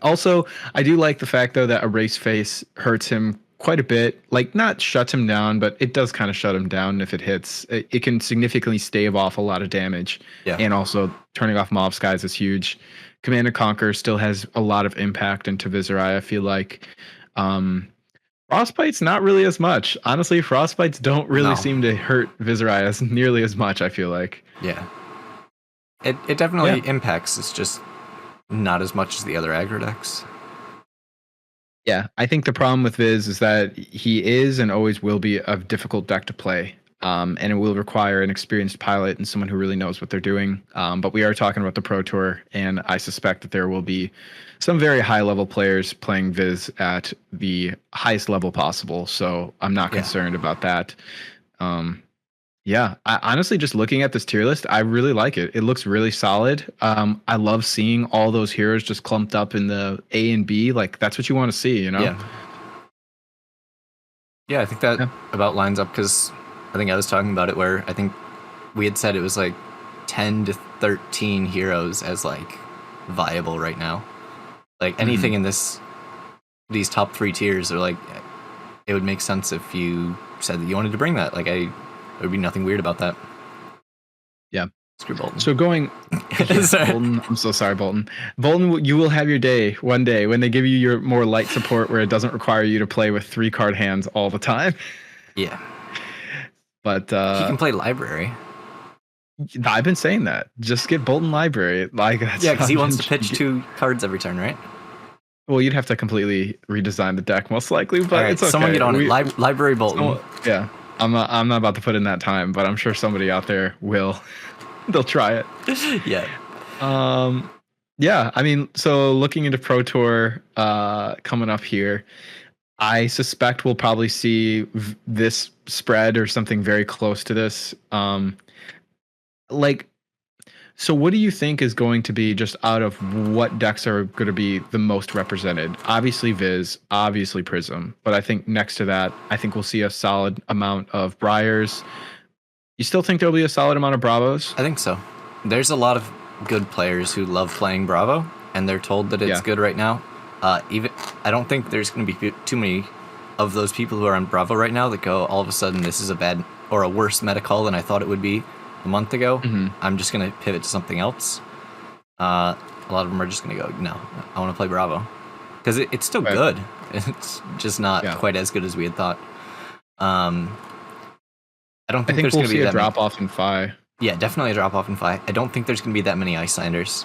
S2: also, I do like the fact though that Erase Face hurts him quite a bit. Like not shuts him down, but it does kind of shut him down if it hits. It can significantly stave off a lot of damage. Yeah. And also turning off Mob Skies is huge. Command and Conquer still has a lot of impact into Viscerai, I feel like. Frostbite's not really as much. Honestly, Frostbites don't really seem to hurt Viscerai as nearly as much, I feel like.
S1: Yeah. It definitely impacts. It's just not as much as the other aggro decks.
S2: Yeah, I think the problem with Viz is that he is and always will be a difficult deck to play. And it will require an experienced pilot and someone who really knows what they're doing. But we are talking about the Pro Tour, and I suspect that there will be some very high-level players playing Viz at the highest level possible. So I'm not concerned about that. Yeah, honestly, just looking at this tier list, I really like it. It looks really solid. I love seeing all those heroes just clumped up in the A and B. Like, that's what you want to see, you know?
S1: Yeah, I think that about lines up because I think I was talking about it where I think we had said it was like 10 to 13 heroes as like viable right now. Like anything in these top 3 tiers are like, it would make sense if you said that you wanted to bring that. Like there would be nothing weird about that.
S2: Yeah.
S1: Screw Bolton.
S2: So going... Bolton, I'm so sorry, Bolton. Bolton, you will have your day one day when they give you your more light support where it doesn't require you to play with 3-card hands all the time.
S1: Yeah.
S2: But
S1: he can play Library.
S2: I've been saying that. Just get Bolton Library. Like,
S1: yeah, because he wants to pitch 2 cards every turn, right?
S2: Well, you'd have to completely redesign the deck most likely, but
S1: right,
S2: it's okay.
S1: Someone get on it. Library Bolton.
S2: Yeah, I'm not about to put in that time, but I'm sure somebody out there will. They'll try it.
S1: yeah.
S2: Yeah. I mean, so looking into Pro Tour coming up here, I suspect we'll probably see this spread or something very close to this. So what do you think is going to be, just out of what decks are going to be the most represented? Obviously Viz, obviously Prism, but I think next to that, I think we'll see a solid amount of Briars. You still think there'll be a solid amount of Bravos?
S1: I think so. There's a lot of good players who love playing Bravo, and they're told that it's good right now. I don't think there's going to be too many of those people who are on Bravo right now that go, all of a sudden, this is a bad or a worse meta call than I thought it would be a month ago. I'm just going to pivot to something else. A lot of them are just going to go, no, I want to play Bravo. Because it's still good. It's just not quite as good as we had thought. I don't think there's going to be
S2: a drop off in Fi.
S1: Yeah, definitely a drop off in Fi. I don't think there's going to be that many Icelanders.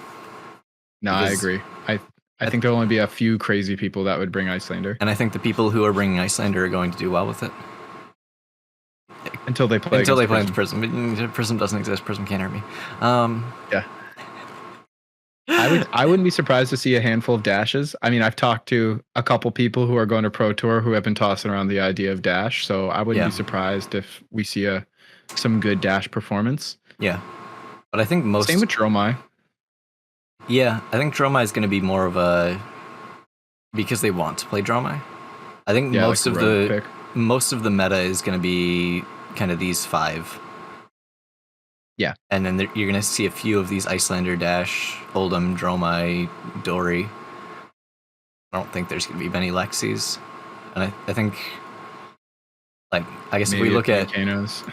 S2: No, I agree. I think there'll only be a few crazy people that would bring Icelander.
S1: And I think the people who are bringing Icelander are going to do well with it.
S2: Until they play
S1: into Prism. Prism doesn't exist. Prism can't hurt me.
S2: Yeah. I wouldn't be surprised to see a handful of dashes. I mean, I've talked to a couple people who are going to Pro Tour who have been tossing around the idea of dash, so I wouldn't be surprised if we see some good dash performance.
S1: Yeah. But I think
S2: same with Dromai.
S1: Yeah, I think Dromai is going to be more of a, because they want to play Dromai. I think most of the meta is going to be kind of these 5.
S2: Yeah.
S1: And then you're going to see a few of these Icelander, Dash, Oldham, Dromai, Dory. I don't think there's going to be many Lexis. And I think, like, I guess maybe if we look at
S2: Kanos.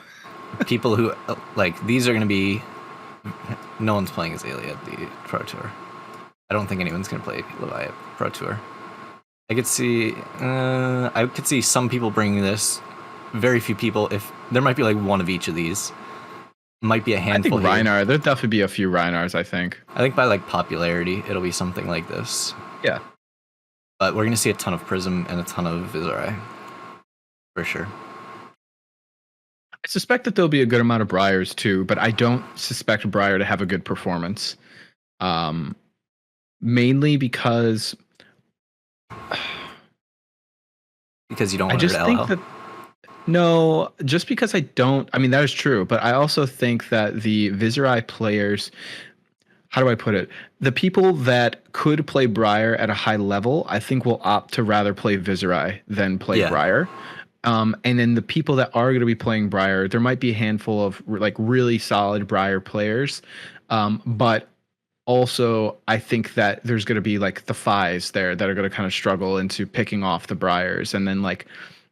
S1: people who, like, these are going to be, no one's playing Azalea at the Pro Tour. I don't think anyone's going to play Levi at Pro Tour. I could see some people bringing this. Very few people. If there might be like one of each of these. Might be a handful.
S2: I think Rhinar. There'll definitely be a few Rhinars, I think.
S1: I think by like popularity, it'll be something like this.
S2: Yeah.
S1: But we're going to see a ton of Prism and a ton of Bizride. For sure.
S2: I suspect that there'll be a good amount of Briars too, but I don't suspect Briar to have a good performance. Mainly because
S1: you don't want to LL.
S2: No, just because I don't. I mean, that is true, but I also think that the Bizride players, how do I put it? The people that could play Briar at a high level, I think will opt to rather play Bizride than play Briar. And then the people that are going to be playing Briar, there might be a handful of like really solid Briar players, but also I think that there's going to be like the Phis there that are going to kind of struggle into picking off the Briars, and then like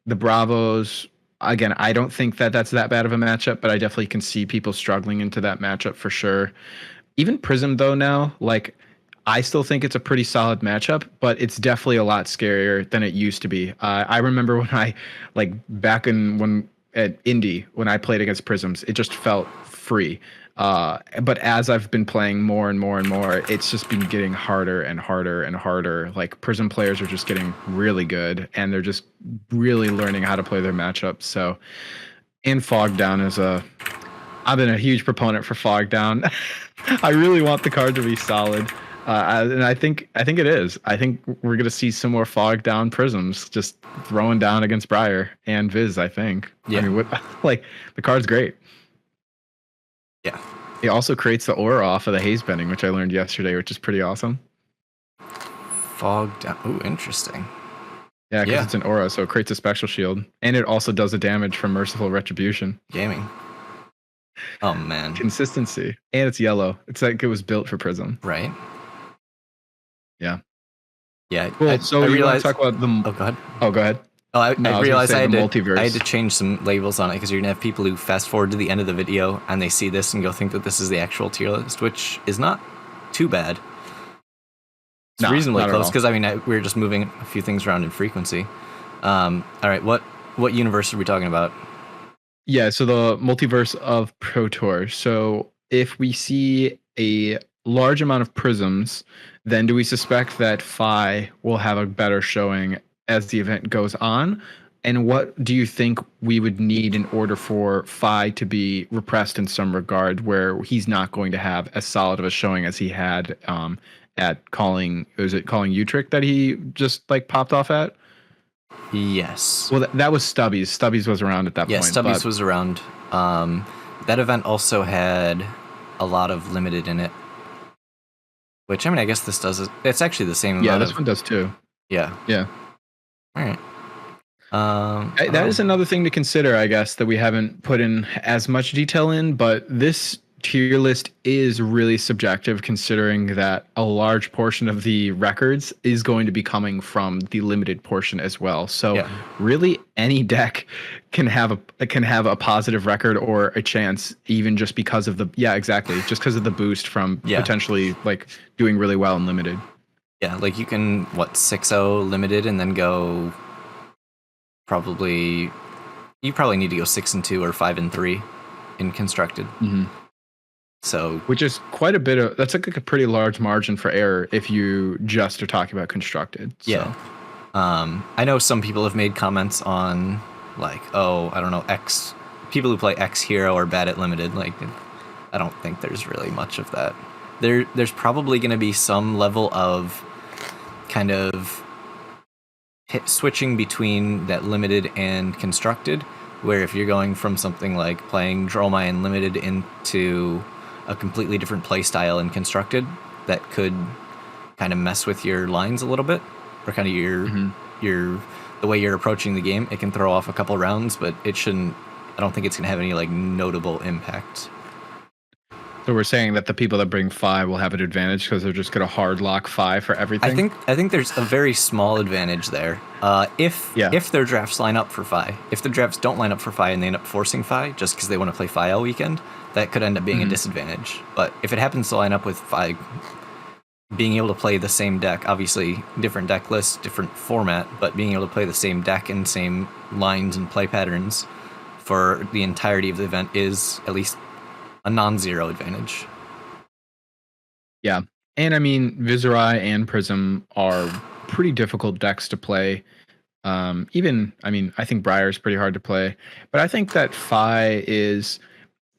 S2: the Bravos. Again, I don't think that that's that bad of a matchup, but I definitely can see people struggling into that matchup for sure. Even Prism though now, like I still think it's a pretty solid matchup, but it's definitely a lot scarier than it used to be. I remember when I back at Indy when I played against Prisms, it just felt free. But as I've been playing more and more and more, it's just been getting harder and harder and harder. Like Prism players are just getting really good, and they're just really learning how to play their matchups. So, and Fog Down I've been a huge proponent for Fog Down. I really want the card to be solid. And I think it is. I think we're gonna see some more Fog Down Prisms just throwing down against Briar and Viz. I think. Yeah. I mean, the card's great.
S1: Yeah.
S2: It also creates the aura off of the haze bending, which I learned yesterday, which is pretty awesome.
S1: Fog Down. Ooh, interesting.
S2: Yeah, because it's an aura, so it creates a special shield, and it also does a damage from Merciful Retribution.
S1: Gaming. Oh man.
S2: Consistency, and it's yellow. It's like it was built for Prism.
S1: Right.
S2: Yeah.
S1: Yeah.
S2: Cool. So I realized. Talk about the.
S1: Oh, go ahead.
S2: Oh, go ahead.
S1: Oh, I realized I had to change some labels on it because you're gonna have people who fast forward to the end of the video and they see this and go think that this is the actual tier list, which is not too bad. It's reasonably close because I mean we're just moving a few things around in frequency. All right, what universe are we talking about?
S2: Yeah, so the multiverse of Pro Tour. So if we see a large amount of prisms, then do we suspect that Phi will have a better showing as the event goes on? And what do you think we would need in order for Phi to be repressed in some regard, where he's not going to have as solid of a showing as he had at calling? Was it calling Utrecht that he just like popped off at?
S1: Yes.
S2: Well, that was Stubbies. Stubbies was around at that point.
S1: Yeah, Stubbies was around. That event also had a lot of limited in it. Which, I mean, I guess this does it. It's actually the same amount.
S2: Yeah, this one does too.
S1: Yeah.
S2: Yeah.
S1: All right.
S2: That is another thing to consider, I guess, that we haven't put in as much detail in, but this tier list is really subjective, considering that a large portion of the records is going to be coming from the limited portion as well. So really any deck can have a positive record or a chance, even just because of the just because of the boost from potentially like doing really well in limited.
S1: Yeah, like you can 6-0 limited and then go you probably need to go 6-2 or 5-3 in constructed.
S2: Mm-hmm.
S1: So,
S2: which is quite a bit of, that's like a pretty large margin for error if you just are talking about constructed. So.
S1: Yeah. I know some people have made comments on like, oh, I don't know, people who play X hero are bad at limited. Like, I don't think there's really much of that. There's probably going to be some level of kind of switching between that limited and constructed, where if you're going from something like playing Dromai and limited into a completely different play style in constructed, that could kind of mess with your lines a little bit, or kind of your the way you're approaching the game. It can throw off a couple rounds, but it shouldn't. I don't think it's gonna have any like notable impact.
S2: So we're saying that the people that bring Phi will have an advantage because they're just gonna hard lock Phi for everything.
S1: I think there's a very small advantage there. If their drafts line up for Phi, if the drafts don't line up for Phi and they end up forcing Phi just because they want to play Phi all weekend, that could end up being a disadvantage. But if it happens to line up with Phi being able to play the same deck, obviously different deck lists, different format, but being able to play the same deck and same lines and play patterns for the entirety of the event is at least a non-zero advantage.
S2: Yeah. And I mean, Bizride and Prism are pretty difficult decks to play. I think Briar is pretty hard to play, but I think that Phi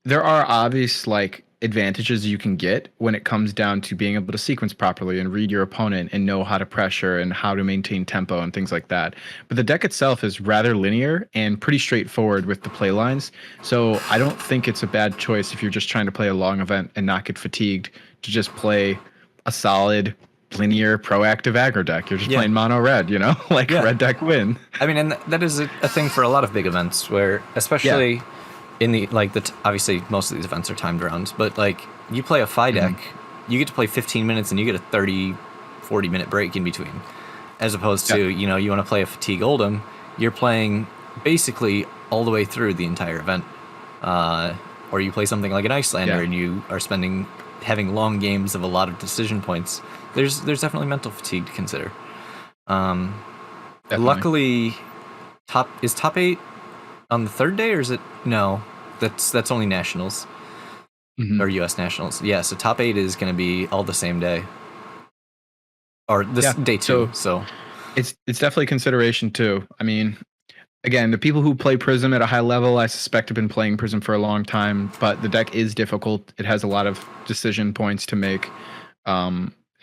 S2: there are obvious like advantages you can get when it comes down to being able to sequence properly and read your opponent and know how to pressure and how to maintain tempo and things like that. But the deck itself is rather linear and pretty straightforward with the play lines. So I don't think it's a bad choice if you're just trying to play a long event and not get fatigued to just play a solid linear proactive aggro deck. You're just playing mono red, red deck win.
S1: I mean, and that is a thing for a lot of big events where, especially in the obviously most of these events are timed rounds, but like you play a Phi deck, you get to play 15 minutes and you get a 30-40 minute break in between, as opposed to you want to play a Fatigue Oldham, you're playing basically all the way through the entire event, or you play something like an Icelander and you are having long games of a lot of decision points. There's definitely mental fatigue to consider. Luckily, top 8 on the third day, or is it? No, that's only nationals or U.S. nationals. Yeah, so top 8 is going to be all the same day, or this day 2. So
S2: it's definitely consideration too. I mean, again, the people who play Prism at a high level, I suspect, have been playing Prism for a long time, but the deck is difficult. It has a lot of decision points to make.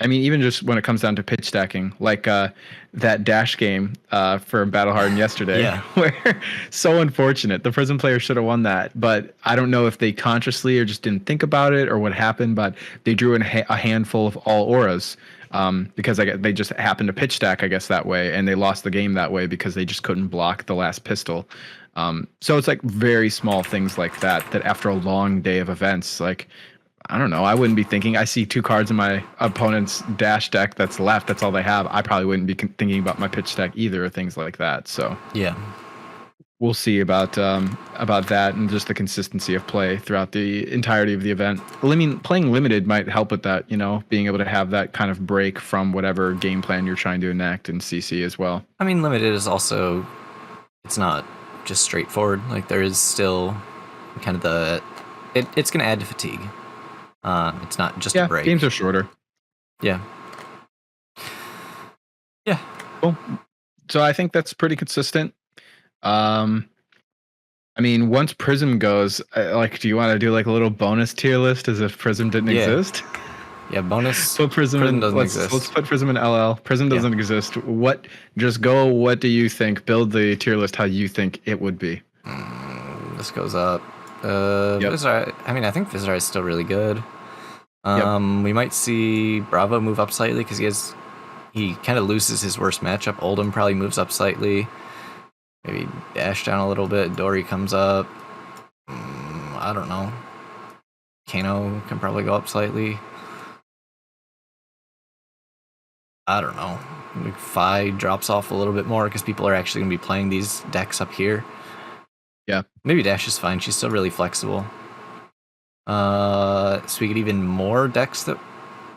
S2: I mean, even just when it comes down to pitch stacking, like that dash game for Battle Hardened yesterday, where so unfortunate. The Prism player should have won that, but I don't know if they consciously or just didn't think about it or what happened, but they drew in a handful of all auras because they just happened to pitch stack, I guess, that way, and they lost the game that way because they just couldn't block the last pistol. So it's like very small things like that after a long day of events, like, I don't know. I wouldn't be thinking. I see 2 cards in my opponent's dash deck that's left. That's all they have. I probably wouldn't be thinking about my pitch deck either, or things like that. So we'll see about that and just the consistency of play throughout the entirety of the event. I mean, playing limited might help with that. Being able to have that kind of break from whatever game plan you're trying to enact in CC as well.
S1: I mean, limited is also, it's not just straightforward. Like there is still kind of it's going to add to fatigue. It's not just a break.
S2: Games are shorter.
S1: Yeah. Yeah.
S2: Cool. So I think that's pretty consistent. I mean, once Prism goes, do you want to do like a little bonus tier list as if Prism didn't exist?
S1: Yeah, bonus.
S2: Put Prism doesn't exist. Let's put Prism in LL. Prism doesn't exist. What do you think? Build the tier list how you think it would be.
S1: This goes up. Bizride, I mean, I think Bizride is still really good. We might see Bravo move up slightly because he kind of loses his worst matchup. Oldham probably moves up slightly. Maybe dash down a little bit. Dory comes up. I don't know. Kano can probably go up slightly. I don't know. Like Fi drops off a little bit more because people are actually going to be playing these decks up here.
S2: Yeah.
S1: Maybe Dash is fine. She's still really flexible. So we get even more decks that...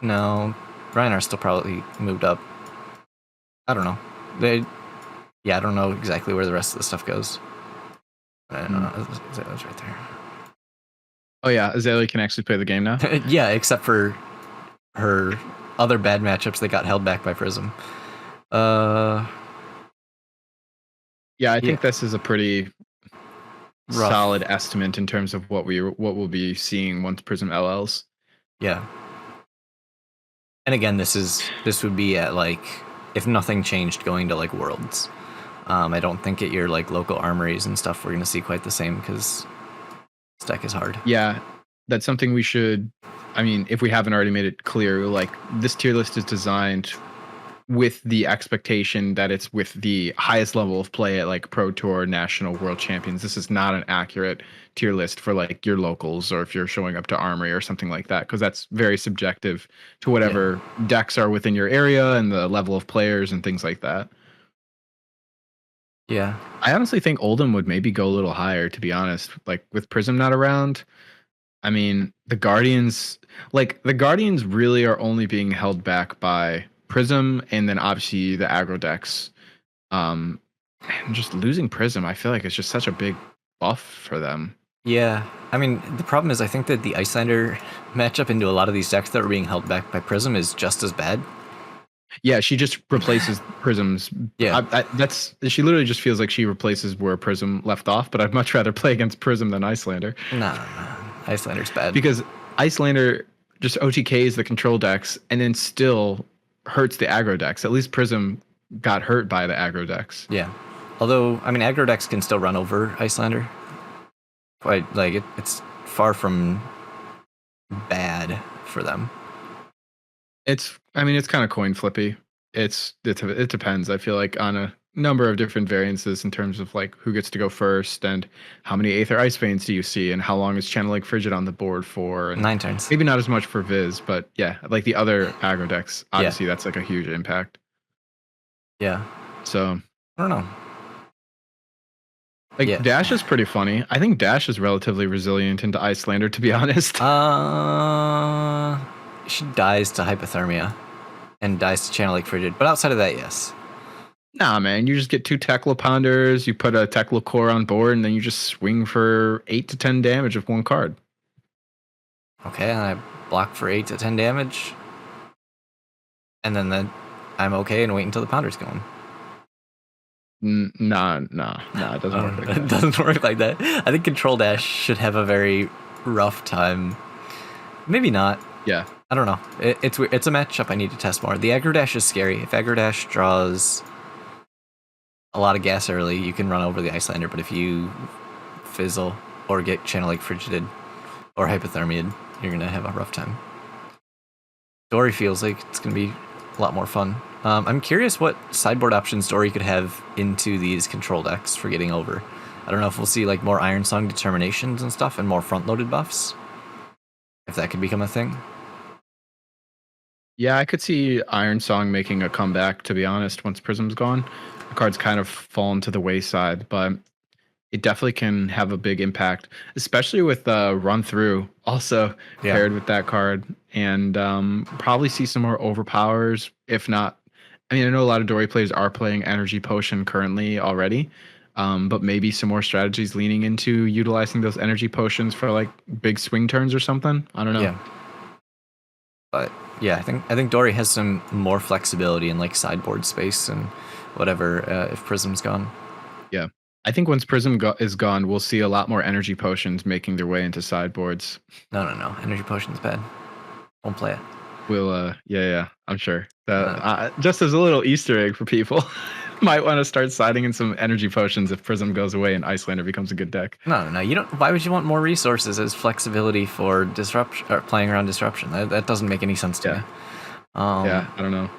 S1: No. Reinar still probably moved up. I don't know. I don't know exactly where the rest of the stuff goes. I don't know. Azalea's right there.
S2: Oh yeah, Azalea can actually play the game now?
S1: Yeah, except for her other bad matchups that got held back by Prism.
S2: Yeah, I think this is a pretty solid estimate in terms of what we'll be seeing once Prism LLs.
S1: Yeah. And again, this would be at like if nothing changed going to like Worlds. I don't think at your like local armories and stuff we're going to see quite the same because this deck is hard.
S2: Yeah, that's something we should. I mean, if we haven't already made it clear, like this tier list is designed with the expectation that it's with the highest level of play at like Pro Tour, National, World Champions. This is not an accurate tier list for like your locals or if you're showing up to Armory or something like that, because that's very subjective to whatever decks are within your area and the level of players and things like that.
S1: Yeah.
S2: I honestly think Oldham would maybe go a little higher, to be honest. Like with Prism not around, I mean, the Guardians really are only being held back by Prism and then obviously the aggro decks. And just losing Prism, I feel like it's just such a big buff for them.
S1: Yeah. I mean, the problem is I think that the Icelander matchup into a lot of these decks that are being held back by Prism is just as bad.
S2: Yeah, she just replaces Prism's.
S1: Yeah,
S2: she literally just feels like she replaces where Prism left off. But I'd much rather play against Prism than Icelander.
S1: Nah, Icelander's bad
S2: because Icelander just OTKs the control decks and then still hurts the aggro decks. At least Prism got hurt by the aggro decks.
S1: Yeah, although I mean aggro decks can still run over Icelander. Quite like it's far from bad for them.
S2: It's kind of coin flippy. It depends. I feel like on a number of different variances in terms of like who gets to go first and how many Aether Ice Veins do you see and how long is Channel Lake Frigid on the board for. And
S1: 9 turns.
S2: Maybe not as much for Viz, but yeah, like the other aggro decks, obviously that's like a huge impact.
S1: Yeah.
S2: So
S1: I don't know.
S2: Like Dash is pretty funny. I think Dash is relatively resilient into Icelander, to be honest.
S1: She dies to hypothermia and dies to Channel Lake Frigid. But outside of that, yes.
S2: Nah, man. You just get 2 Tekla Ponders, you put a Tekla Core on board, and then you just swing for 8 to 10 damage with 1 card.
S1: Okay, and I block for 8 to 10 damage. And then I'm okay and wait until the Ponder's going.
S2: Nah. It doesn't work like that.
S1: It doesn't work like that. I think Control Dash should have a very rough time. Maybe not.
S2: Yeah.
S1: I don't know. It's a matchup I need to test more. The Aggro Dash is scary. If Aggro Dash draws a lot of gas early, you can run over the Icelander, but if you fizzle or get Channel Lake Frigided or Hypothermiad, you're going to have a rough time. Dory feels like it's going to be a lot more fun. I'm curious what sideboard options Dory could have into these control decks for getting over. I don't know if we'll see like more Iron Song determinations and stuff and more front-loaded buffs. If that could become a thing.
S2: Yeah, I could see Iron Song making a comeback, to be honest, once Prism's gone. The card's kind of fallen to the wayside, but it definitely can have a big impact, especially with Run Through also paired with that card. And probably see some more overpowers, if not. I mean, I know a lot of Dory players are playing Energy Potion currently already. But maybe some more strategies leaning into utilizing those energy potions for like big swing turns or something. I don't know.
S1: Yeah. But yeah, I think Dory has some more flexibility in like sideboard space and whatever if Prism's gone.
S2: Yeah. I think once Prism is gone, we'll see a lot more energy potions making their way into sideboards.
S1: No. Energy potion's bad. Won't play it.
S2: We'll, yeah, I'm sure. Just as a little Easter egg for people, might want to start siding in some energy potions if Prism goes away and Icelander becomes a good deck.
S1: No. You don't. Why would you want more resources as flexibility for disruption or playing around disruption? That doesn't make any sense to me.
S2: Yeah, I don't know.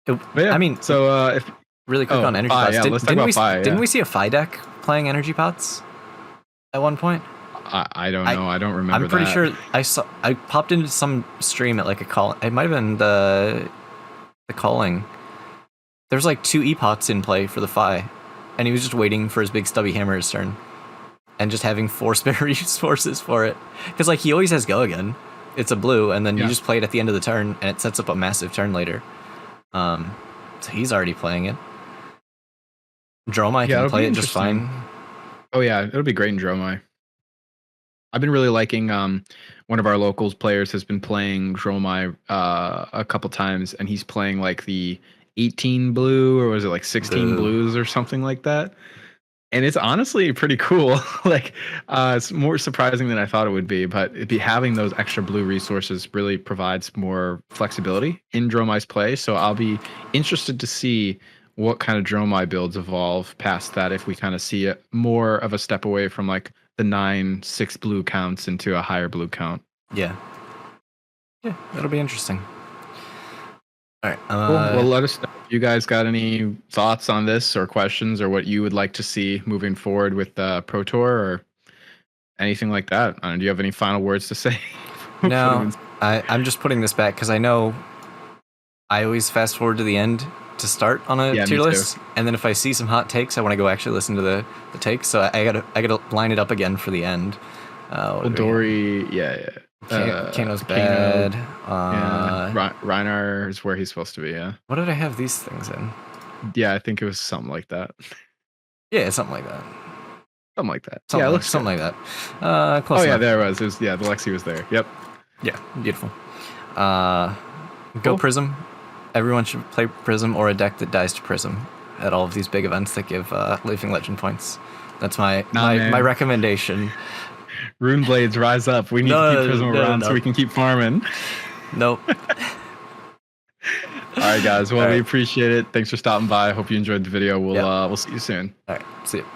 S1: But yeah, I mean,
S2: so if
S1: really quick on energy pots.
S2: Yeah, let's talk about Fi.
S1: Didn't we see a Fi deck playing energy pots at one point?
S2: I don't know. I don't remember.
S1: I'm pretty sure I popped into some stream at like a call. It might have been the calling. There's like 2 E-pots in play for the Fi, and he was just waiting for his big stubby hammer's turn, and just having 4 spare resources for it. Because like he always has go again. It's a blue, and then you just play it at the end of the turn, and it sets up a massive turn later. So he's already playing it. Dromai can play it just fine.
S2: Oh yeah, it'll be great in Dromai. I've been really liking one of our locals players has been playing Dromai a couple times, and he's playing like the 18 blue, or was it like 16 blues or something like that? And it's honestly pretty cool. Like it's more surprising than I thought it would be, but having those extra blue resources really provides more flexibility in Dromai's play. So I'll be interested to see what kind of Dromai builds evolve past that, if we kind of see it more of a step away from like the 9/6 blue counts into a higher blue count.
S1: Yeah, that'll be interesting. All right.
S2: Cool. Well, let us know if you guys got any thoughts on this or questions, or what you would like to see moving forward with Pro Tour or anything like that. Do you have any final words to say?
S1: No, I'm just putting this back because I know I always fast forward to the end to start on a tier list, and then if I see some hot takes, I want to go actually listen to the takes. So I gotta line it up again for the end.
S2: Dory,
S1: Kano's bad.
S2: Reinar is where he's supposed to be. Yeah.
S1: What did I have these things in?
S2: Yeah, I think it was something like that.
S1: Yeah, something like that.
S2: Something like that.
S1: Something like that. Close enough.
S2: Yeah, there it was. The Lexi was there. Yep.
S1: Yeah, beautiful. Go Prism. Everyone should play Prism or a deck that dies to Prism at all of these big events that give Living Legend points. That's my recommendation.
S2: Rune Blades, rise up. We need to keep Prism around so we can keep farming.
S1: Nope.
S2: All right, guys. Well, we appreciate it. Thanks for stopping by. I hope you enjoyed the video. We'll see you soon.
S1: All right. See you.